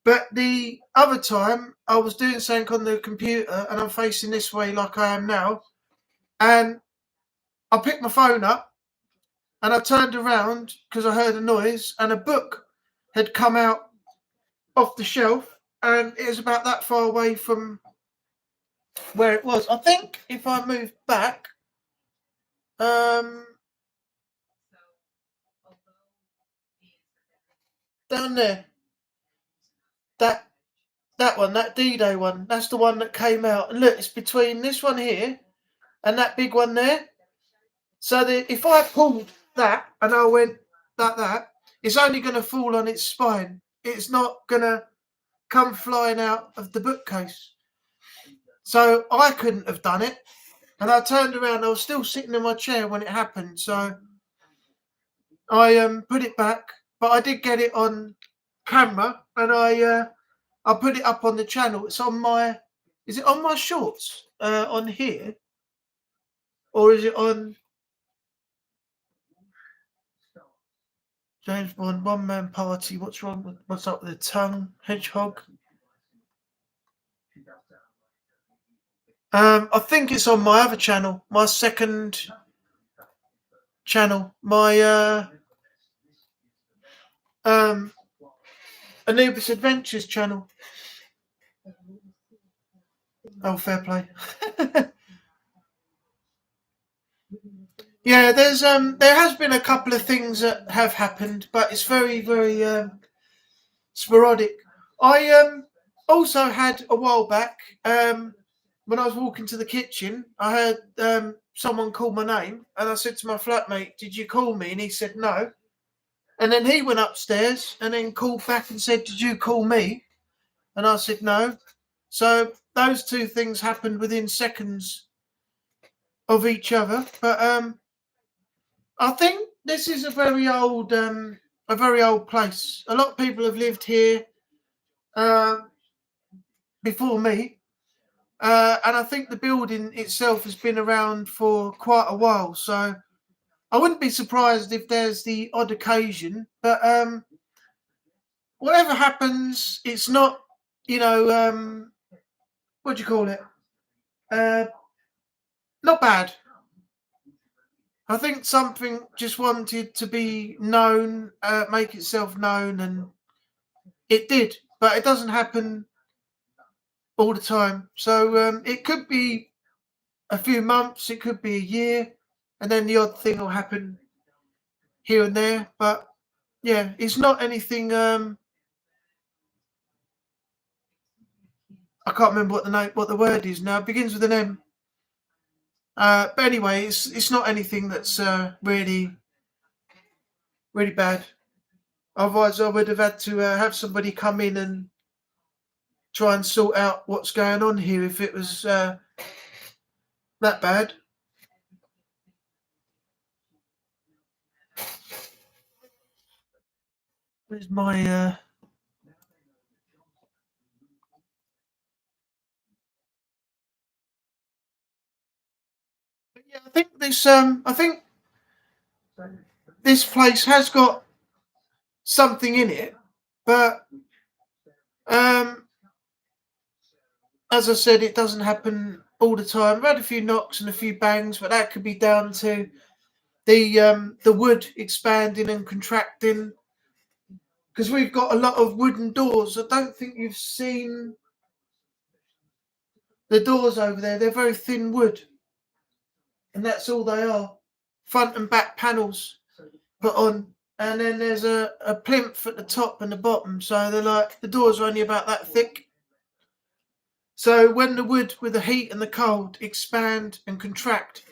but the other time I was doing something on the computer and I'm facing this way like I am now, and I picked my phone up and I turned around because I heard a noise and a book had come out off the shelf, and it was about that far away from where it was. I think if I move back, down there, that one, that D-Day one, that's the one that came out. And look, it's between this one here and that big one there. So if I pulled that and I went like that, it's only going to fall on its spine. It's not going to come flying out of the bookcase. So I couldn't have done it. And I turned around, I was still sitting in my chair when it happened. So I put it back, but I did get it on camera, and I put it up on the channel. It's on my, is it on my shorts on here? Or is it on James Bond, One Man Party? What's wrong? What's up with the tongue? Hedgehog? I think it's on my other channel, my second channel, my Anubis Adventures channel. Oh, fair play. Yeah, there has been a couple of things that have happened, but it's very, very sporadic. I also had a while back, when I was walking to the kitchen, I heard someone call my name, and I said to my flatmate, "Did you call me?" And he said no. And then he went upstairs and then called back and said, "Did you call me?" And I said no. So those two things happened within seconds of each other. But I think this is a very old place. A lot of people have lived here before me, and I think the building itself has been around for quite a while. So I wouldn't be surprised if there's the odd occasion. But whatever happens, it's not, what do you call it? Not bad. I think something just wanted to be known, make itself known, and it did. But it doesn't happen all the time. So it could be a few months, it could be a year, and then the odd thing will happen here and there. But yeah, it's not anything. I can't remember what the word is now. It begins with an M. But anyway, it's not anything that's really bad. Otherwise, I would have had to have somebody come in and try and sort out what's going on here if it was that bad. Where's my yeah, I think this place has got something in it, but as I said, it doesn't happen all the time. I've had a few knocks and a few bangs, but that could be down to the wood expanding and contracting, because we've got a lot of wooden doors. I don't think you've seen the doors over there. They're very thin wood, and that's all they are. Front and back panels put on, and then there's a plinth at the top and the bottom, so they're like, the doors are only about that thick. So when the wood with the heat and the cold expand and contract,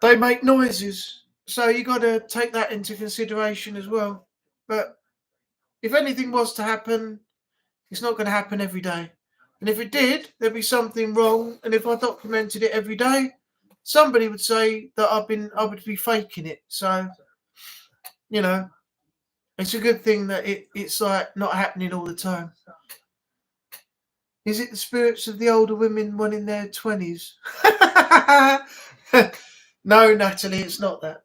they make noises. So you got to take that into consideration as well. But if anything was to happen, it's not going to happen every day. And if it did, there'd be something wrong. And if I documented it every day, somebody would say that I would be faking it. So, it's a good thing that it's like not happening all the time. Is it the spirits of the older women when in their 20s? No, Natalie, it's not that.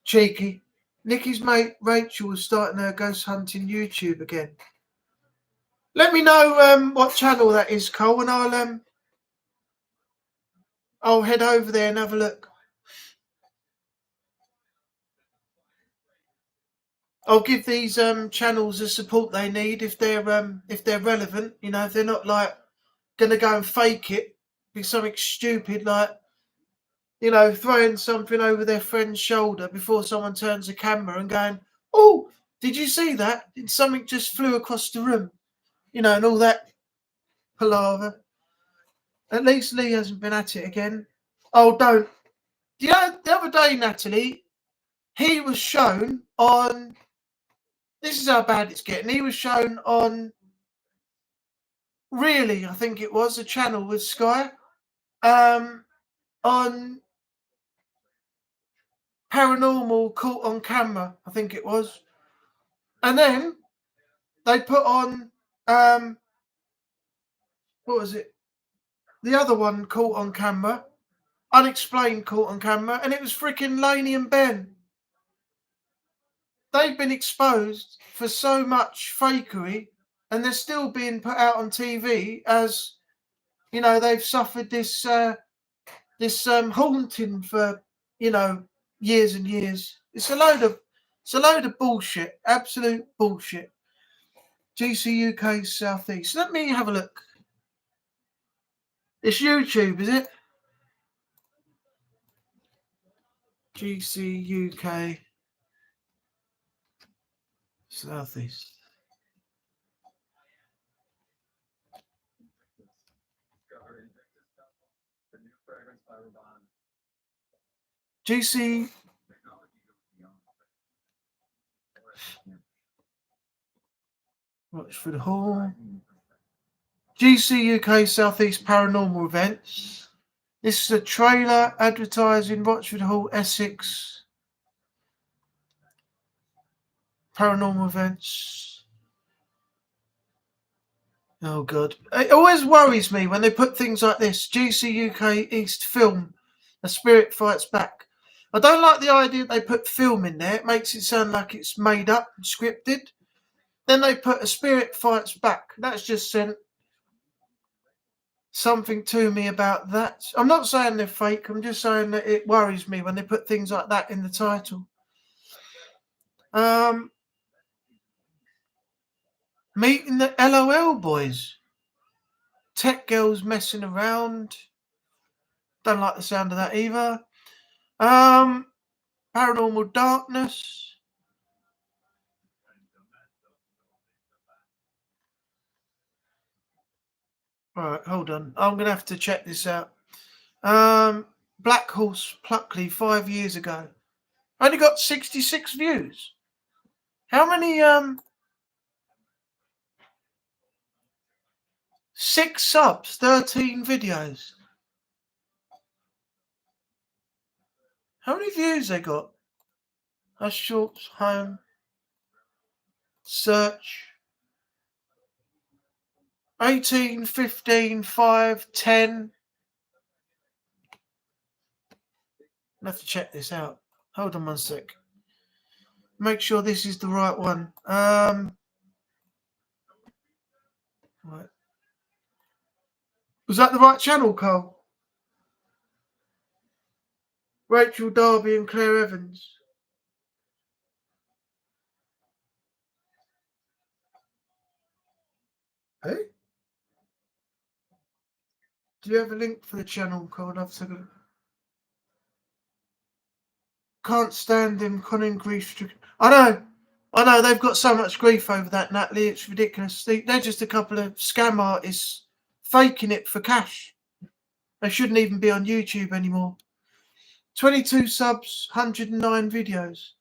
Cheeky. Nikki's mate Rachel was starting her ghost hunting YouTube again. Let me know what channel that is, Cole, and I'll head over there and have a look. I'll give these channels the support they need if they're relevant. If they're not like gonna go and fake it, be something stupid like throwing something over their friend's shoulder before someone turns the camera and going, "Oh, did you see that? Something just flew across the room," and all that palaver. At least Lee hasn't been at it again. Oh, don't. The other day, Natalie, he was shown on. This is how bad it's getting. He was shown on. Really, I think it was a channel with Sky. On Paranormal Caught on Camera, I think it was. And then they put on what was it? The other one caught on camera, Unexplained Caught on Camera, and it was freaking Laney and Ben. They've been exposed for so much fakery, and they're still being put out on TV as they've suffered this haunting for years and years. It's a load of bullshit, absolute bullshit. GC UK Southeast. Let me have a look. It's YouTube, is it? GC UK. Southeast. GC. Rochford Hall. GC UK Southeast Paranormal Events. This is a trailer advertising Rochford Hall, Essex. Paranormal events. Oh, God. It always worries me when they put things like this. GC UK East Film. A Spirit Fights Back. I don't like the idea they put film in there. It makes it sound like it's made up and scripted. Then they put A Spirit Fights Back. That's just sent something to me about that. I'm not saying they're fake. I'm just saying that it worries me when they put things like that in the title. Meeting the LOL boys. Tech girls messing around. Don't like the sound of that either. Paranormal Darkness. Alright, hold on. I'm going to have to check this out. Black Horse Pluckley 5 years ago. Only got 66 views. How many 6 subs, 13 videos. How many views they got? Hush Shorts, Home, Search. 18, 15, 5, 10. I'll have to check this out. Hold on one sec. Make sure this is the right one. Right. Was that the right channel, Cole? Rachel Darby and Claire Evans. Hey? Do you have a link for the channel, Cole? I've said can't stand them, Conan grief. I know. They've got so much grief over that, Natalie. It's ridiculous. They're just a couple of scam artists faking it for cash. They shouldn't even be on YouTube anymore. 22 subs, 109 videos.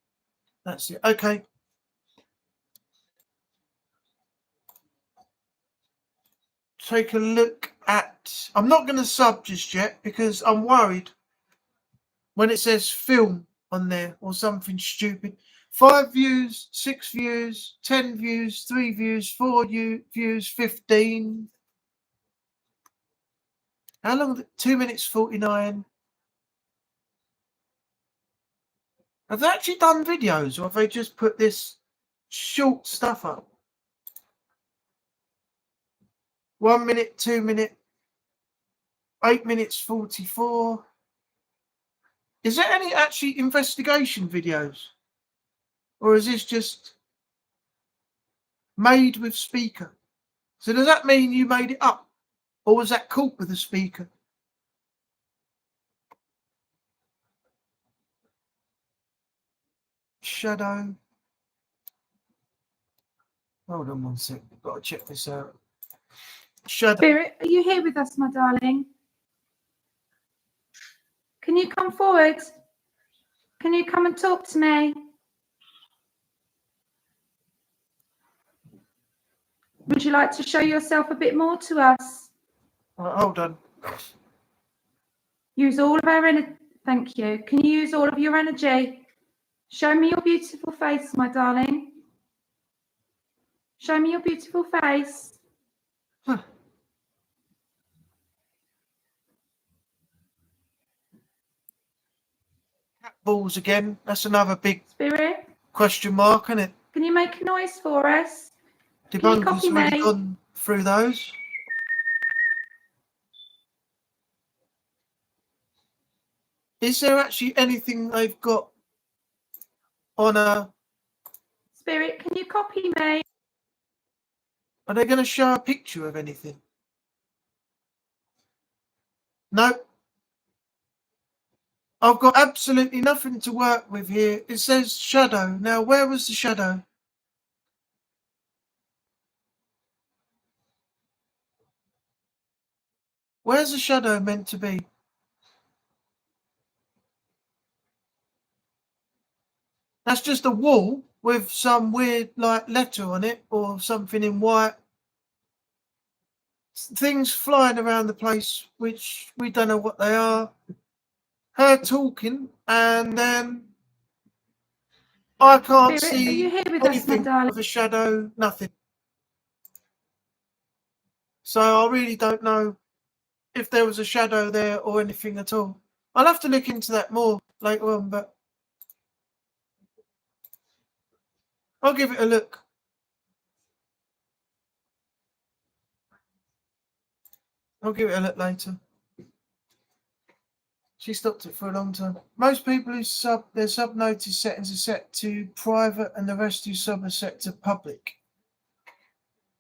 That's it. Okay. Take a look at... I'm not going to sub just yet because I'm worried when it says film on there or something stupid. 5 views, 6 views, 10 views, 3 views, 4 views, 15. How long? 2 minutes 49. Have they actually done videos or have they just put this short stuff up? 1 minute, 2 minute, 8 minutes 44. Is there any actually investigation videos? Or is this just made with speaker? So does that mean you made it up? Or was that caught with a speaker? Shadow. Hold on one sec. I've got to check this out. Shadow. Spirit, are you here with us, my darling? Can you come forward? Can you come and talk to me? Would you like to show yourself a bit more to us? Hold on. Use all of our energy. Thank you. Can you use all of your energy? Show me your beautiful face, my darling. Show me your beautiful face. Huh. Cat balls again. That's another big Spirit, question mark, isn't it? can you make a noise for us? Debunker's copy already me? gone through those. Is there actually anything they've got on a... Spirit, can you copy me? Are they going to show a picture of anything? No. I've got absolutely nothing to work with here. It says shadow. Now, where was the shadow? Where's the shadow meant to be? That's just a wall with some weird like letter on it or something in white. Things flying around the place which we don't know what they are. Her talking, and then I can't Spirit, are you see here with us, my anything darling? of a shadow, nothing. So I really don't know if there was a shadow there or anything at all. I'll have to look into that more later on, but I'll give it a look. I'll give it a look later. She stopped it for a long time. Most people who sub, their sub notice settings are set to private and the rest who sub are set to public.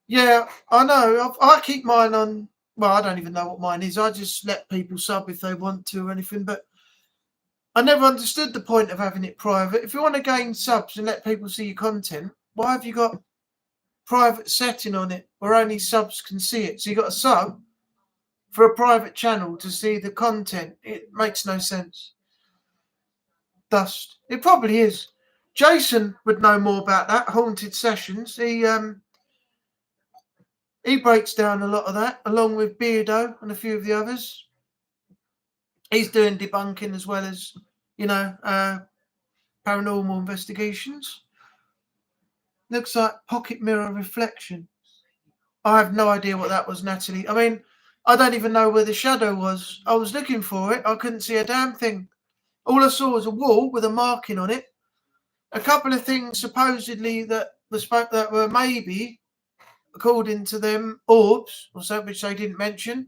Yeah, I know. I keep mine on, well, I don't even know what mine is. I just let people sub if they want to or anything, but I never understood the point of having it private. If you want to gain subs and let people see your content, why have you got private setting on it where only subs can see it? So you got a sub for a private channel to see the content. It makes no sense. Dust. It probably is. Jason would know more about that. Haunted Sessions. He breaks down a lot of that, along with Beardo and a few of the others. He's doing debunking as well as, paranormal investigations. Looks like pocket mirror reflection. I have no idea what that was, Natalie. I mean, I don't even know where the shadow was. I was looking for it. I couldn't see a damn thing. All I saw was a wall with a marking on it. A couple of things supposedly that were maybe, according to them, orbs or something which they didn't mention.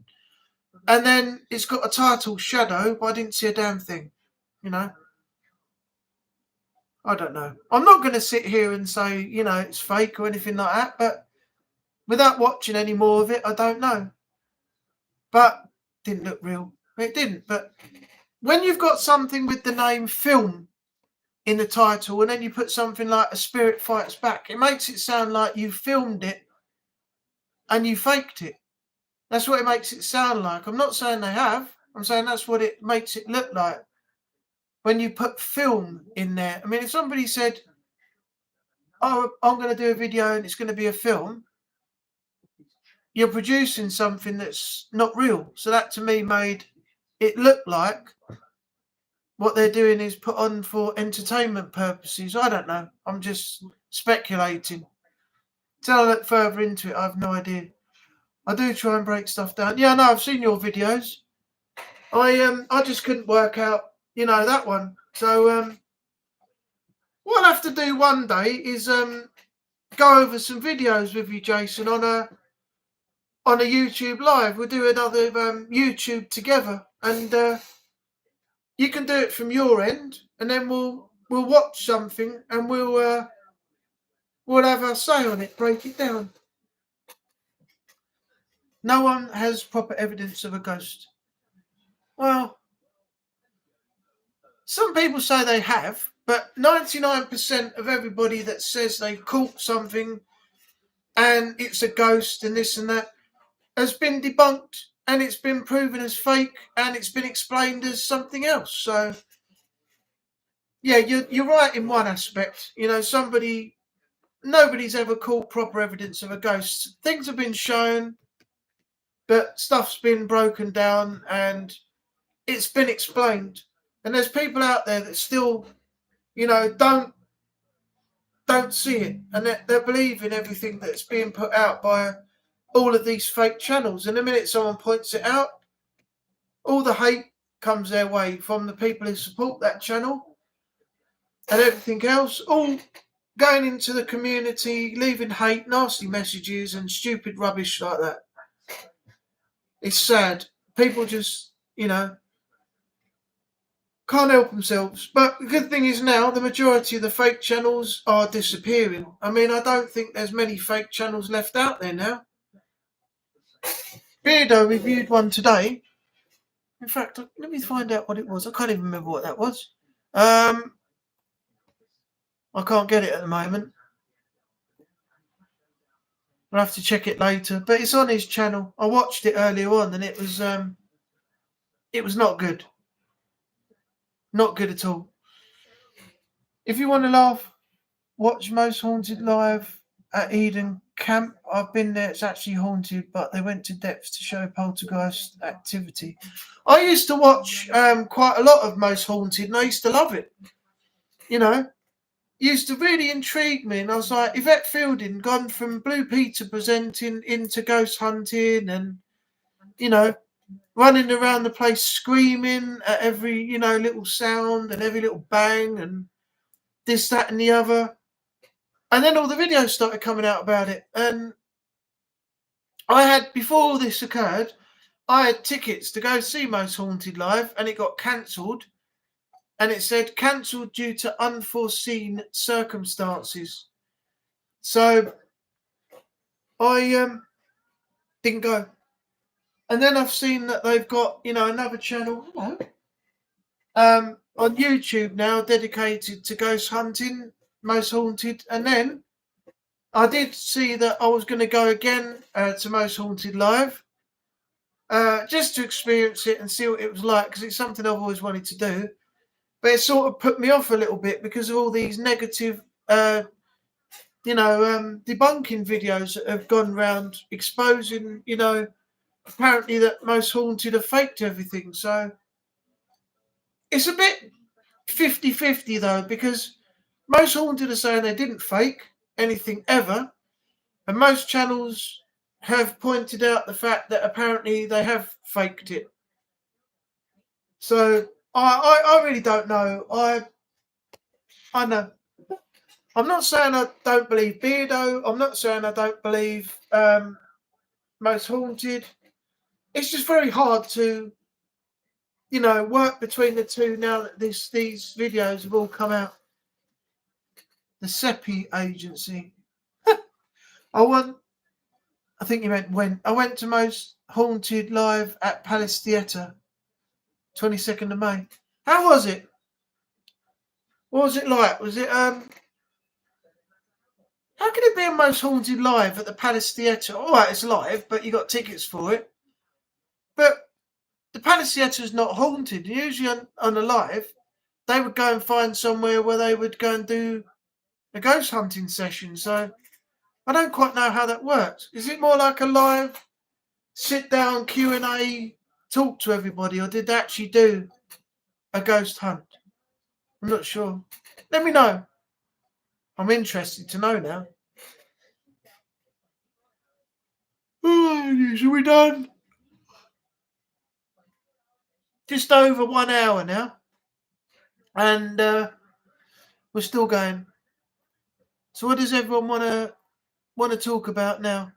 And then it's got a title, Shadow, but I didn't see a damn thing. I don't know. I'm not going to sit here and say, it's fake or anything like that, but without watching any more of it, I don't know. But it didn't look real. It didn't. But when you've got something with the name film in the title and then you put something like A Spirit Fights Back, it makes it sound like you filmed it and you faked it. That's what it makes it sound like. I'm not saying they have. I'm saying that's what it makes it look like when you put film in there. I mean, if somebody said, oh, I'm going to do a video and it's going to be a film, you're producing something that's not real. So that to me made it look like what they're doing is put on for entertainment purposes. I don't know. I'm just speculating. Till I look further into it, I have no idea. I do try and break stuff down. Yeah, no, I've seen your videos. I just couldn't work out, that one. So what I'll have to do one day is go over some videos with you, Jason, on a YouTube live. We'll do another YouTube together, and you can do it from your end, and then we'll watch something, and we'll have our say on it, break it down. No one has proper evidence of a ghost. Well, some people say they have, but 99% of everybody that says they've caught something and it's a ghost and this and that has been debunked, and it's been proven as fake, and it's been explained as something else. So, yeah, you're right in one aspect. Nobody's ever caught proper evidence of a ghost. Things have been shown, but stuff's been broken down and it's been explained. And there's people out there that still, don't see it, and they believe in everything that's being put out by all of these fake channels. And the minute someone points it out, all the hate comes their way from the people who support that channel and everything else, all going into the community, leaving hate, nasty messages and stupid rubbish like that. It's sad. People just, can't help themselves. But the good thing is now the majority of the fake channels are disappearing. I mean, I don't think there's many fake channels left out there now. Beardo reviewed one today. In fact, let me find out what it was. I can't even remember what that was. I can't get it at the moment. I'll have to check it later. But it's on his channel. I watched it earlier on, and it was not good. Not good at all. If you want to laugh, watch Most Haunted live at Eden Camp. I've been there. It's actually haunted, but they went to depths to show poltergeist activity. I used to watch quite a lot of Most Haunted, and I used to love it. You know, used to really intrigue me, and I was like, Yvette Fielding gone from Blue Peter presenting into ghost hunting, and running around the place screaming at every little sound and every little bang and this, that, and the other. And then all the videos started coming out about it. And before all this occurred, I had tickets to go see Most Haunted live, and it got cancelled. And it said cancelled due to unforeseen circumstances. So I didn't go. And then I've seen that they've got, another channel on YouTube now dedicated to ghost hunting, Most Haunted. And then I did see that I was going to go again to Most Haunted live, just to experience it and see what it was like, because it's something I've always wanted to do. But it sort of put me off a little bit because of all these negative, debunking videos that have gone around exposing, apparently that Most Haunted have faked everything. So it's a bit 50-50 though, because Most Haunted are saying they didn't fake anything ever, and most channels have pointed out the fact that apparently they have faked it. So I really don't know. I know. I'm not saying I don't believe Beardo. I'm not saying I don't believe Most Haunted. It's just very hard to, work between the two now that these videos have all come out. The Seppi Agency. I think you meant when. I went to Most Haunted live at Palace Theatre, 22nd of May. How was it? What was it like? Was it how can it be a Most Haunted live at the Palace Theatre? All right, it's live, but you got tickets for it. But the Palace Theatre is not haunted. Usually on a live, they would go and find somewhere where they would go and do a ghost hunting session. So I don't quite know how that works. Is it more like a live sit down Q&A, talk to everybody, or did they actually do a ghost hunt? I'm not sure. Let me know. I'm interested to know now. Oh, are we done? Just over 1 hour now. And we're still going. So what does everyone want to talk about now?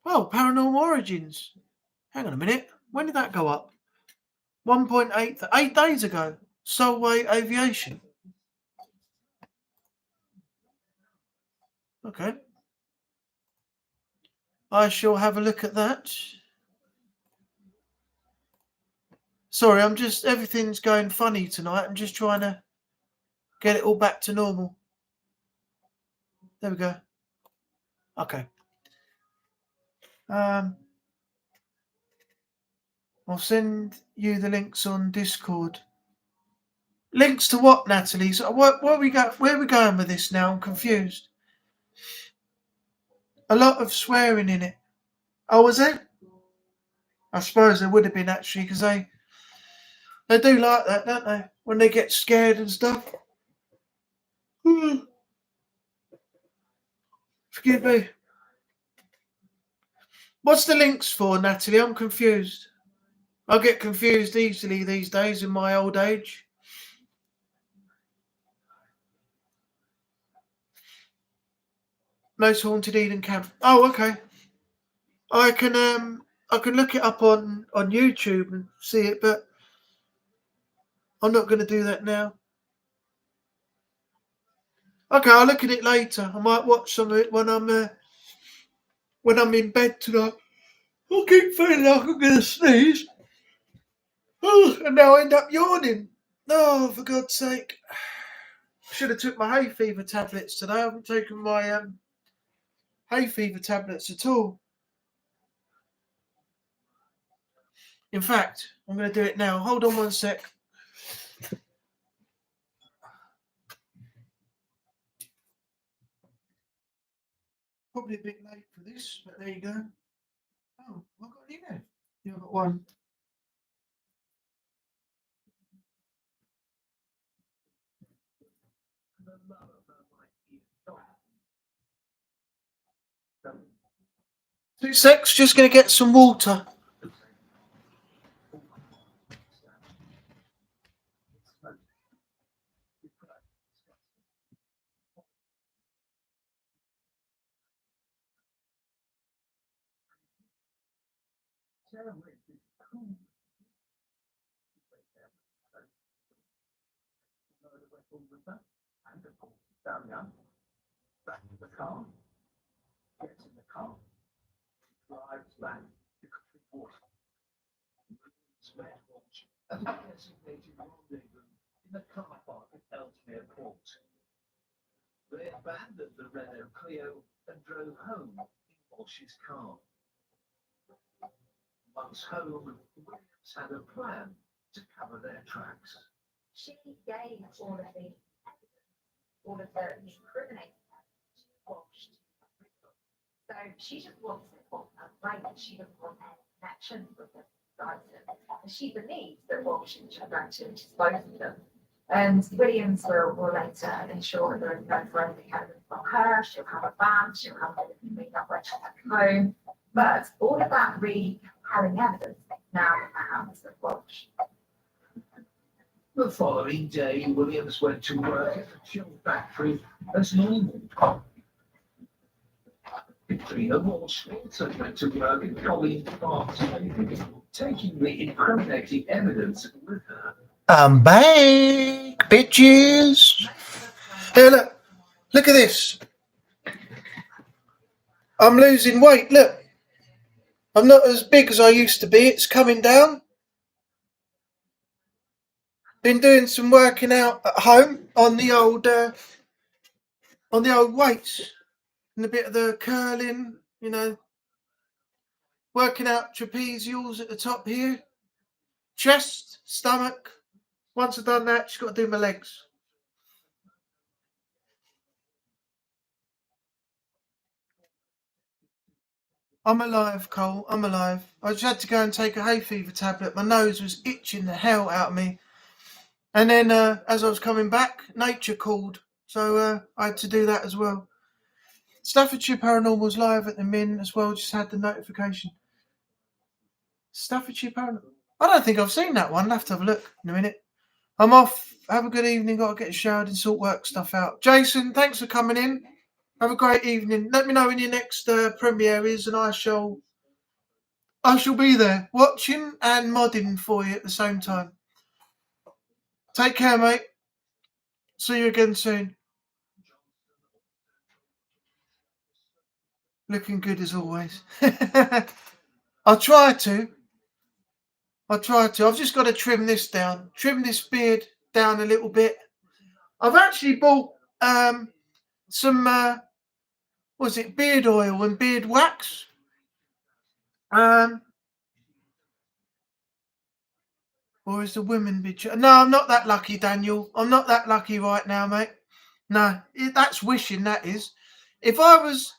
Oh, Paranormal Origins. Hang on a minute. When did that go up? 1.8, 8 days ago. Solway Aviation. Okay. I shall have a look at that. Sorry, everything's going funny tonight. I'm just trying to get it all back to normal. There we go. Okay. I'll send you the links on Discord. Links to what, Natalie? So where are we going with this now? I'm confused. A lot of swearing in it. Oh, was there? I suppose there would have been actually, because they do like that, don't they? When they get scared and stuff. Forgive me. What's the links for, Natalie? I'm confused. I get confused easily these days in my old age. Most Haunted Eden Camp. Oh, okay. I can look it up on YouTube and see it, but I'm not going to do that now. Okay, I'll look at it later. I might watch some of it when I'm in bed tonight. I keep feeling like I'm going to sneeze. Oh, and now I end up yawning. Oh, for God's sake. Should have took my hay fever tablets today. I haven't taken my hay fever tablets at all. In fact, I'm going to do it now. Hold on one sec. Probably a bit late for this, but there you go. Oh, I've got any there. Yeah, I've got one. Two secs, just going to get some water. Back in the car. Gets in the car. Drives back to country water. Watch. A designated rendezvous in the car park at Ellesmere Port. They abandoned the Renault Clio and drove home in Walsh's car. Once home, Williams had a plan to cover their tracks. She gave all of the evidence, all of the incriminating evidence to Walsh. So she just wants it on her brain. She doesn't want any connection with the Dyson. And she believes that Walsh is going to dispose of them. And Williams will later ensure that there is no forensic evidence from her. She'll have a van, she'll have everything made up when she's at home. But all of that really having evidence now in the hands of Walsh. The following day, Williams went to work at the chill factory as normal. Katrina Walsh also went to work at Colleen Park, taking the incriminating evidence with her. I'm back, bitches. Hey, look at this. I'm losing weight. Look, I'm not as big as I used to be. It's coming down. Been doing some working out at home on the old weights and a bit of the curling, you know, working out trapezials at the top here, chest, stomach. Once I've done that, just got to do my legs. I'm alive, Cole. I'm alive. I just had to go and take a hay fever tablet. My nose was itching the hell out of me. And then as I was coming back, nature called. So I had to do that as well. Staffordshire Paranormal's live at the Min as well. Just had the notification. Staffordshire Paranormal. I don't think I've seen that one. I'll have to have a look in a minute. I'm off. Have a good evening. Got to get showered and sort work stuff out. Jason, thanks for coming in. Have a great evening. Let me know when your next premiere is, and I shall be there watching and modding for you at the same time. Take care, mate. See you again soon. Looking good as always. I'll try to. I've just got to trim this down. Trim this beard down a little bit. I've actually bought some beard oil and beard wax. Or is the women be? No, I'm not that lucky, Daniel. I'm not that lucky right now, mate. No, that's wishing. That is. If I was,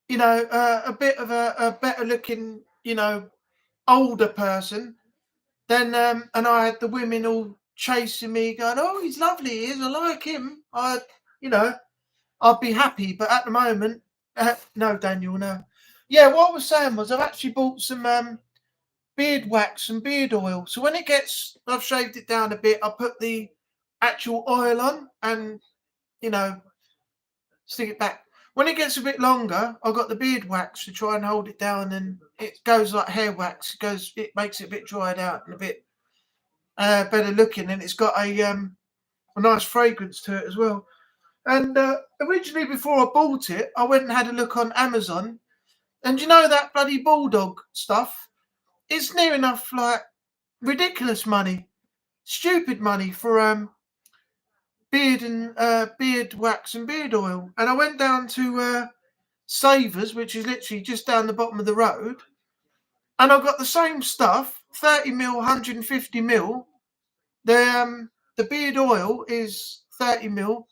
you know, a bit of a better looking, you know, older person, then and I had the women all chasing me, going, "Oh, he's lovely. He is. I like him." I'd be happy. But at the moment, no, Daniel, no. Yeah, what I was saying was I've actually bought some beard wax and beard oil. So when I've shaved it down a bit, I put the actual oil on and, you know, stick it back. When it gets a bit longer, I've got the beard wax to try and hold it down, and it goes like hair wax. It makes it a bit dried out and a bit better looking, and it's got a nice fragrance to it as well. And originally, before I bought it, I went and had a look on Amazon, and you know that bloody bulldog stuff? It's near enough like ridiculous money, stupid money for beard wax and beard oil, and I went down to Savers, which is literally just down the bottom of the road, and I got the same stuff, 30ml, 150ml. The beard oil is 30ml,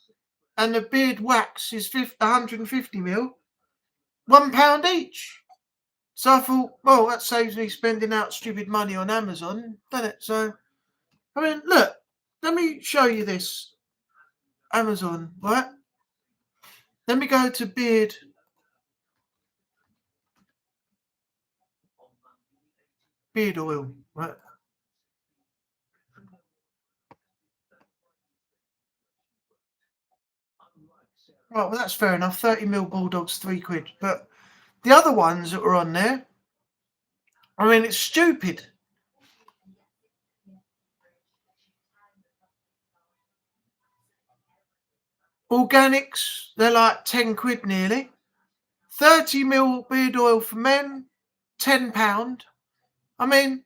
and the beard wax is 150ml, £1 each. So I thought, well, that saves me spending out stupid money on Amazon, doesn't it? So, I mean, look, let me show you this. Amazon, right? Let me go to beard. Beard oil, right? Right, well, that's fair enough. 30ml Bulldogs, £3. But the other ones that were on there, I mean, it's stupid. Organics, they're like £10 nearly. 30ml beard oil for men, £10. I mean,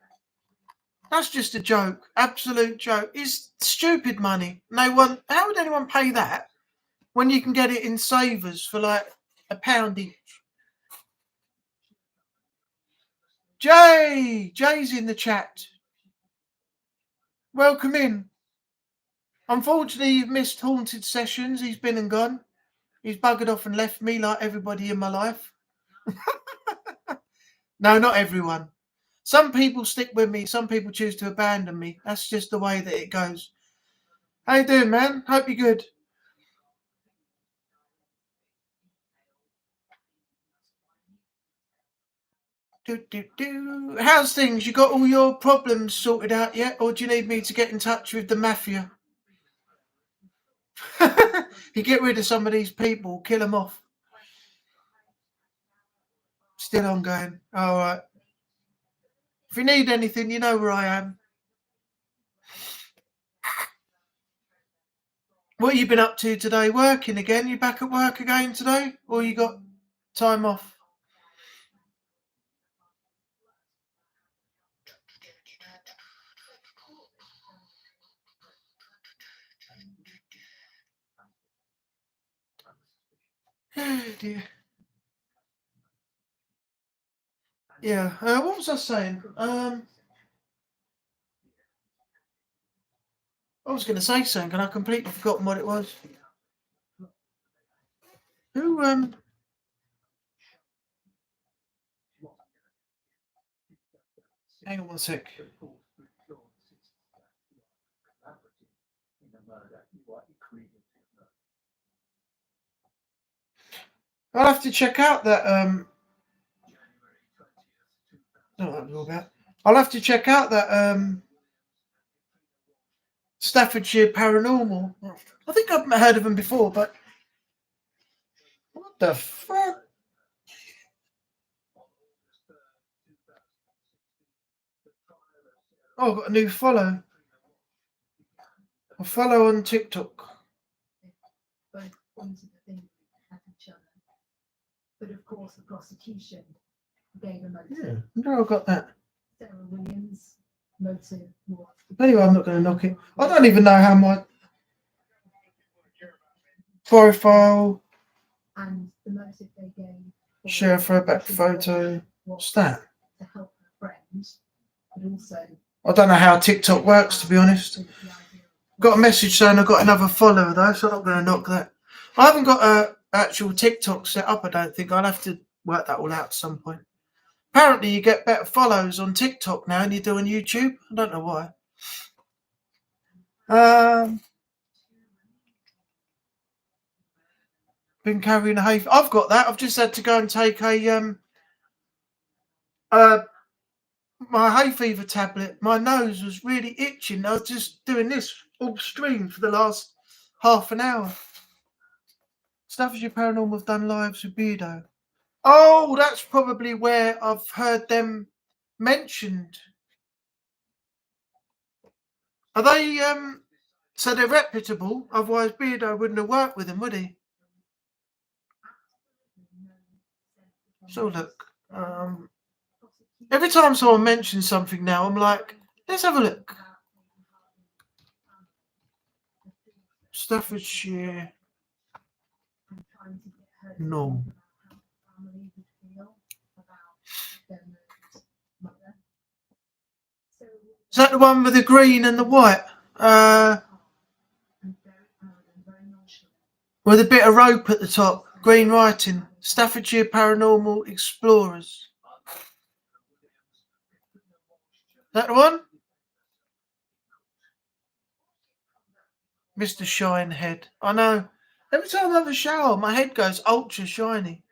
that's just a joke. Absolute joke. It's stupid money. How would anyone pay that when you can get it in Savers for like £1 each? Jay's in the chat. Welcome in. Unfortunately, you've missed Haunted Sessions. He's been and gone. He's buggered off and left me like everybody in my life. No, not everyone. Some people stick with me. Some people choose to abandon me. That's just the way that it goes. How you doing, man? Hope you're good. How's things? You got all your problems sorted out yet? Or do you need me to get in touch with the mafia? You get rid of some of these people, kill them off. Still ongoing. All right. If you need anything, you know where I am. What have you been up to today? Working again? You back at work again today? Or you got time off? Oh dear. Yeah. What was I saying? I was going to say something, and I completely forgotten what it was. Who? Hang on one sec. I'll have to check out that. I'll have to check out that Staffordshire Paranormal. I think I've heard of them before, but what the fuck? Oh, I've got a new follow. A follow on TikTok. Both pointed the finger at each other. But of course, the prosecution gave a motive. Yeah, no, I got that. Sarah Williams' motive was. Anyway, I'm not going to knock it. I don't even know how my profile. And the motive they gave. Share a throwback photo. What's that? To help her friend, but also. I don't know how TikTok works, to be honest. Got a message saying I've got another follower though, so I'm not going to knock that. I haven't got an actual TikTok set up, I don't think. I'll have to work that all out at some point. Apparently you get better follows on TikTok now than you do on YouTube. I don't know why. Been carrying a hay. I've got that. I've just had to go and take my hay fever tablet. My nose was really itching. I was just doing this all stream for the last half an hour. Staffordshire Paranormal have done lives with Beardo. Oh, that's probably where I've heard them mentioned. Are they so they're reputable? Otherwise Beardo wouldn't have worked with them, would he? So look, every time someone mentions something now, I'm like, let's have a look. Staffordshire. and trying to get her No. to think about how the family would feel about Gemma's mother. So Is that the one with the green and the white? and very proud and very nonchalant. With a bit of rope at the top. Green writing. Staffordshire Paranormal Explorers. Is that the one? Mr. Shinehead. I know. Every time I have a shower, my head goes ultra shiny.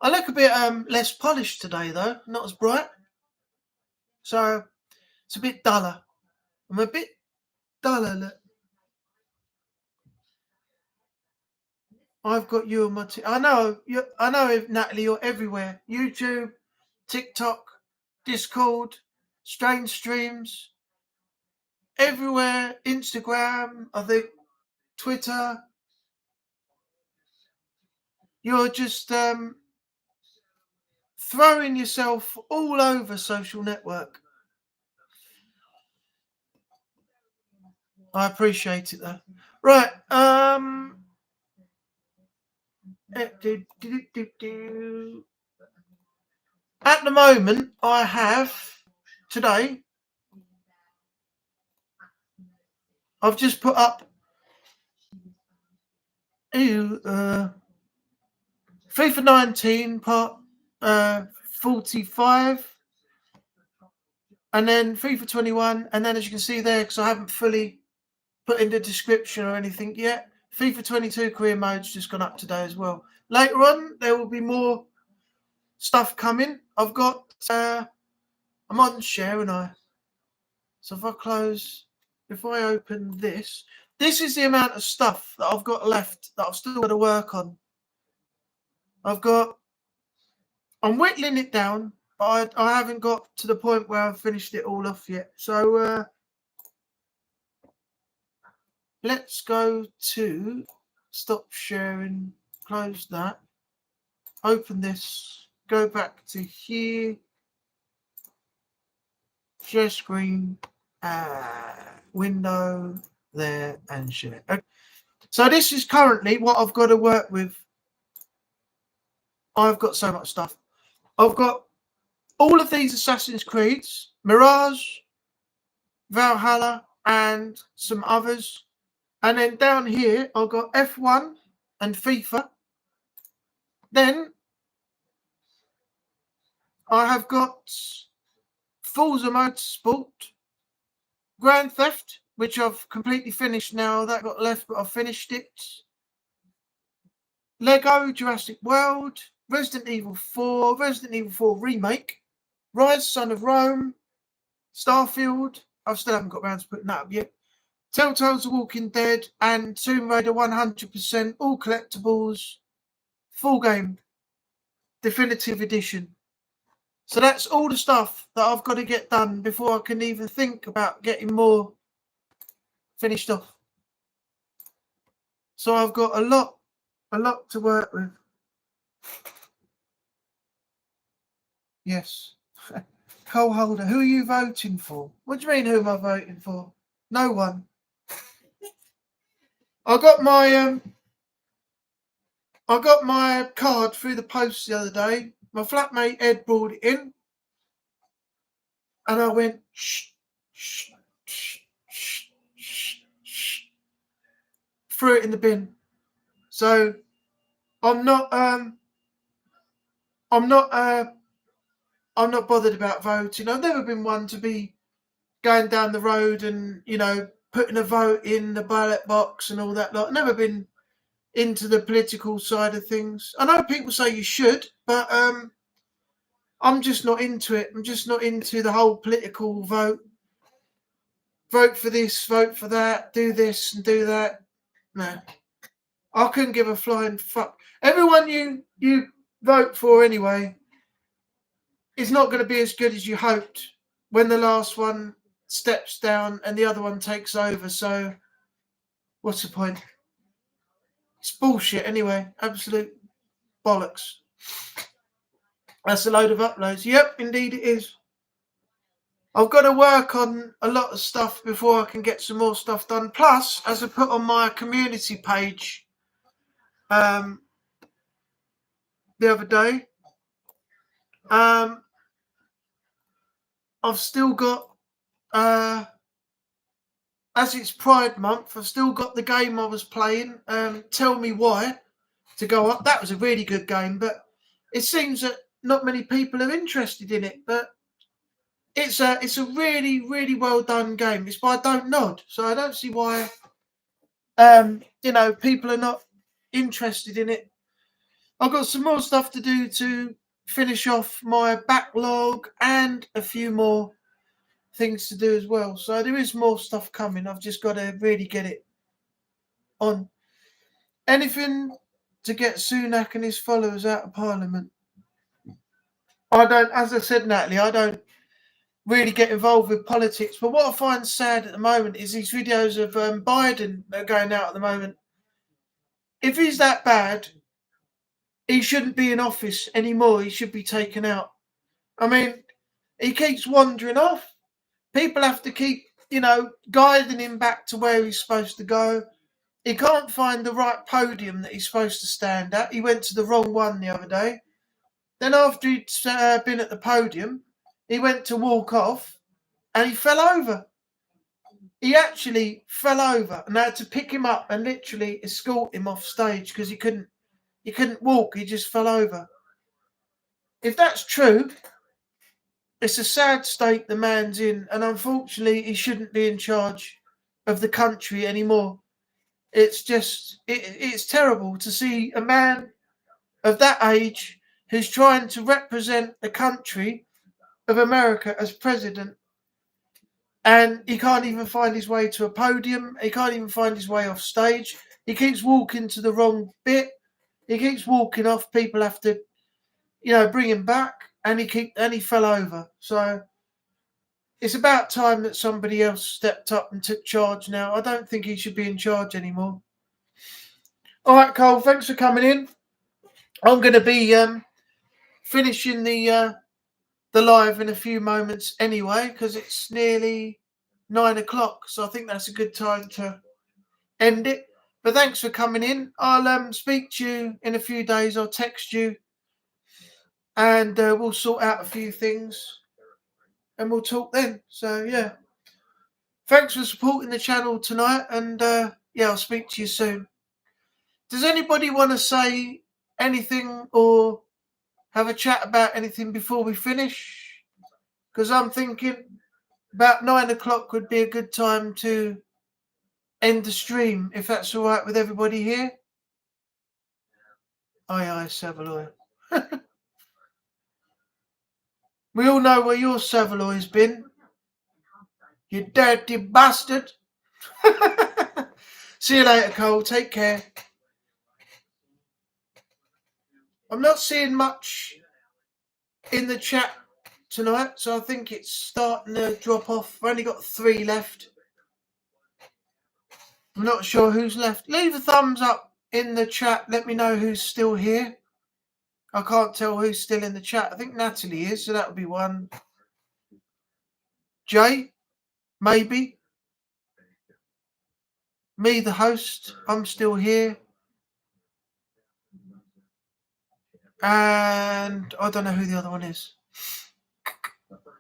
I look a bit less polished today, though. Not as bright. So it's a bit duller. I'm a bit duller. Look. I've got you on my. I know. I know, Natalie. You're everywhere. YouTube, TikTok, Discord, Strange Streams, everywhere. Instagram. I think Twitter. You're just throwing yourself all over social network. I appreciate it though. Right. At the moment, I have today. I've just put up FIFA 19 part 45, and then FIFA 21, and then as you can see there, because I haven't fully put in the description or anything yet, FIFA 22 career mode's just gone up today as well. Later on, there will be more stuff coming. I've got I'm on share, and so if I open this is the amount of stuff that I've got left that I've still got to work on. I'm whittling it down, but I haven't got to the point where I've finished it all off yet. So let's go to stop sharing, close that, open this, go back to here, share screen, window there, and share. Okay. So this is currently what I've got to work with. I've got so much stuff. I've got all of these Assassin's Creeds, Mirage, Valhalla, and some others. And then down here, I've got F1 and FIFA. Then I have got Forza Motorsport, Grand Theft, which I've completely finished now. That got left, but I've finished it. Lego Jurassic World, Resident Evil 4, Resident Evil 4 Remake, Rise, Son of Rome, Starfield. I still haven't got around to putting that up yet. Telltale's The Walking Dead and Tomb Raider 100%, all collectibles, full game, definitive edition. So that's all the stuff that I've got to get done before I can even think about getting more finished off. So I've got a lot to work with. Yes. Cole Holder, who are you voting for? What do you mean, who am I voting for? No one. I got my card through the post the other day. My flatmate Ed brought it in, and I went shh, shh, shh, shh, shh, shh, threw it in the bin. So I'm not bothered about voting. I've never been one to be going down the road and, putting a vote in the ballot box and all that lot. I've never been into the political side of things. I know people say you should, but I'm just not into it. I'm just not into the whole political vote. Vote for this, vote for that, do this and do that. No. I couldn't give a flying fuck. Everyone you vote for anyway is not going to be as good as you hoped when the last one steps down and the other one takes over. So what's the point? It's bullshit anyway. Absolute bollocks. That's a load of uploads. Yep, indeed it is. I've got to work on a lot of stuff before I can get some more stuff done. Plus, as I put on my community page the other day, I've still got, as it's Pride Month, I've still got the game I was playing, Tell Me Why, to go up. That was a really good game, but it seems that not many people are interested in it. But it's a really, really well done game. It's by Don't Nod, so I don't see why people are not interested in it. I've got some more stuff to do to finish off my backlog and a few more things to do as well. So there is more stuff coming. I've just got to really get it on. Anything to get Sunak and his followers out of Parliament. I don't, as I said, Natalie, I don't really get involved with politics. But what I find sad at the moment is these videos of Biden that are going out at the moment. If he's that bad, he shouldn't be in office anymore. He should be taken out. I mean, he keeps wandering off. People have to keep, guiding him back to where he's supposed to go. He can't find the right podium that he's supposed to stand at. He went to the wrong one the other day. Then after he'd been at the podium, he went to walk off and he fell over. He actually fell over and I had to pick him up and literally escort him off stage because he couldn't walk. He just fell over. If that's true, it's a sad state the man's in, and unfortunately he shouldn't be in charge of the country anymore. It's just, it's terrible to see a man of that age who's trying to represent the country of America as president, and he can't even find his way to a podium. He can't even find his way off stage. He keeps walking to the wrong bit. He keeps walking off. People have to, bring him back, and he fell over. So it's about time that somebody else stepped up and took charge now. I don't think he should be in charge anymore. All right, Cole, thanks for coming in. I'm going to be finishing the live in a few moments anyway, because it's nearly 9 o'clock. So I think that's a good time to end it. But thanks for coming in. I'll speak to you in a few days. I'll text you and we'll sort out a few things and we'll talk then. So, yeah. Thanks for supporting the channel tonight. And, I'll speak to you soon. Does anybody want to say anything or have a chat about anything before we finish? Because I'm thinking about 9 o'clock would be a good time to end the stream, if that's all right with everybody here. Aye, Savaloy. We all know where your Savaloy's been. You dirty bastard. See you later, Cole. Take care. I'm not seeing much in the chat tonight, so I think it's starting to drop off. I've only got 3 left. I'm not sure who's left. Leave a thumbs up in the chat. Let me know who's still here. I can't tell who's still in the chat. I think Natalie is, so that would be 1. Jay, maybe. Me, the host, I'm still here. And I don't know who the other one is.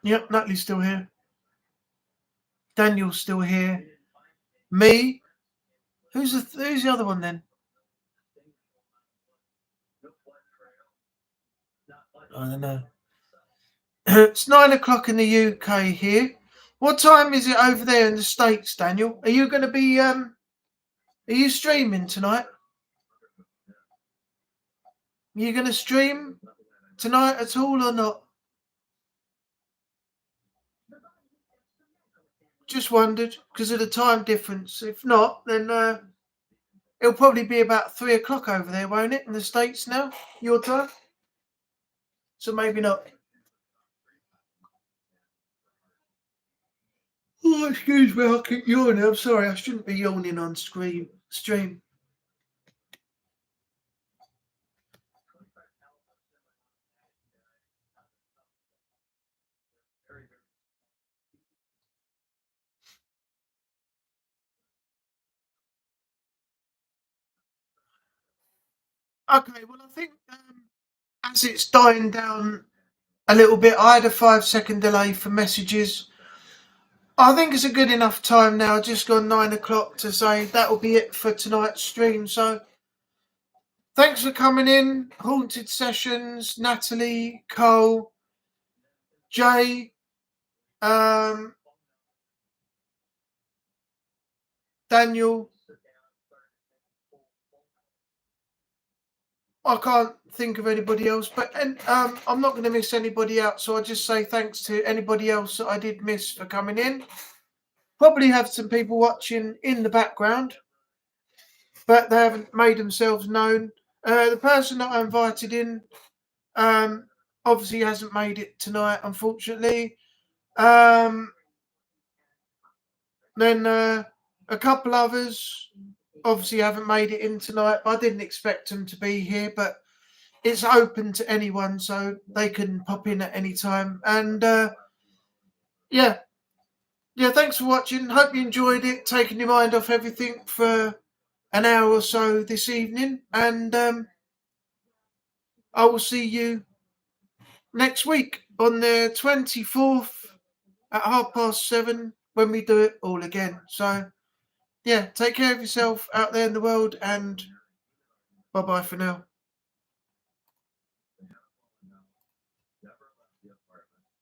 Yep, Natalie's still here. Daniel's still here. Me. Who's the other one then? I don't know. It's 9 o'clock in the UK here. What time is it over there in the States, Daniel? Are you going to be, are you streaming tonight? Are you going to stream tonight at all or not? Just wondered, because of the time difference. If not, then it'll probably be about 3 o'clock over there, won't it, in the States now, your time? So maybe not. Oh, excuse me, I keep yawning. I'm sorry, I shouldn't be yawning on stream. Okay, well, I think as it's dying down a little bit, I had a 5-second delay for messages. I think it's a good enough time now, just gone 9 o'clock, to say that will be it for tonight's stream. So thanks for coming in. Haunted Sessions, Natalie, Cole, Jay, Daniel. I can't think of anybody else, but I'm not going to miss anybody out. So I just say thanks to anybody else that I did miss for coming in. Probably have some people watching in the background, but they haven't made themselves known. The person that I invited in obviously hasn't made it tonight, unfortunately. Then a couple others obviously haven't made it in tonight, but I didn't expect them to be here, but it's open to anyone, so they can pop in at any time. And yeah, thanks for watching. Hope you enjoyed it, taking your mind off everything for an hour or so this evening. And I will see you next week on the 24th at 7:30 when we do it all again. So yeah, take care of yourself out there in the world, and bye-bye for now.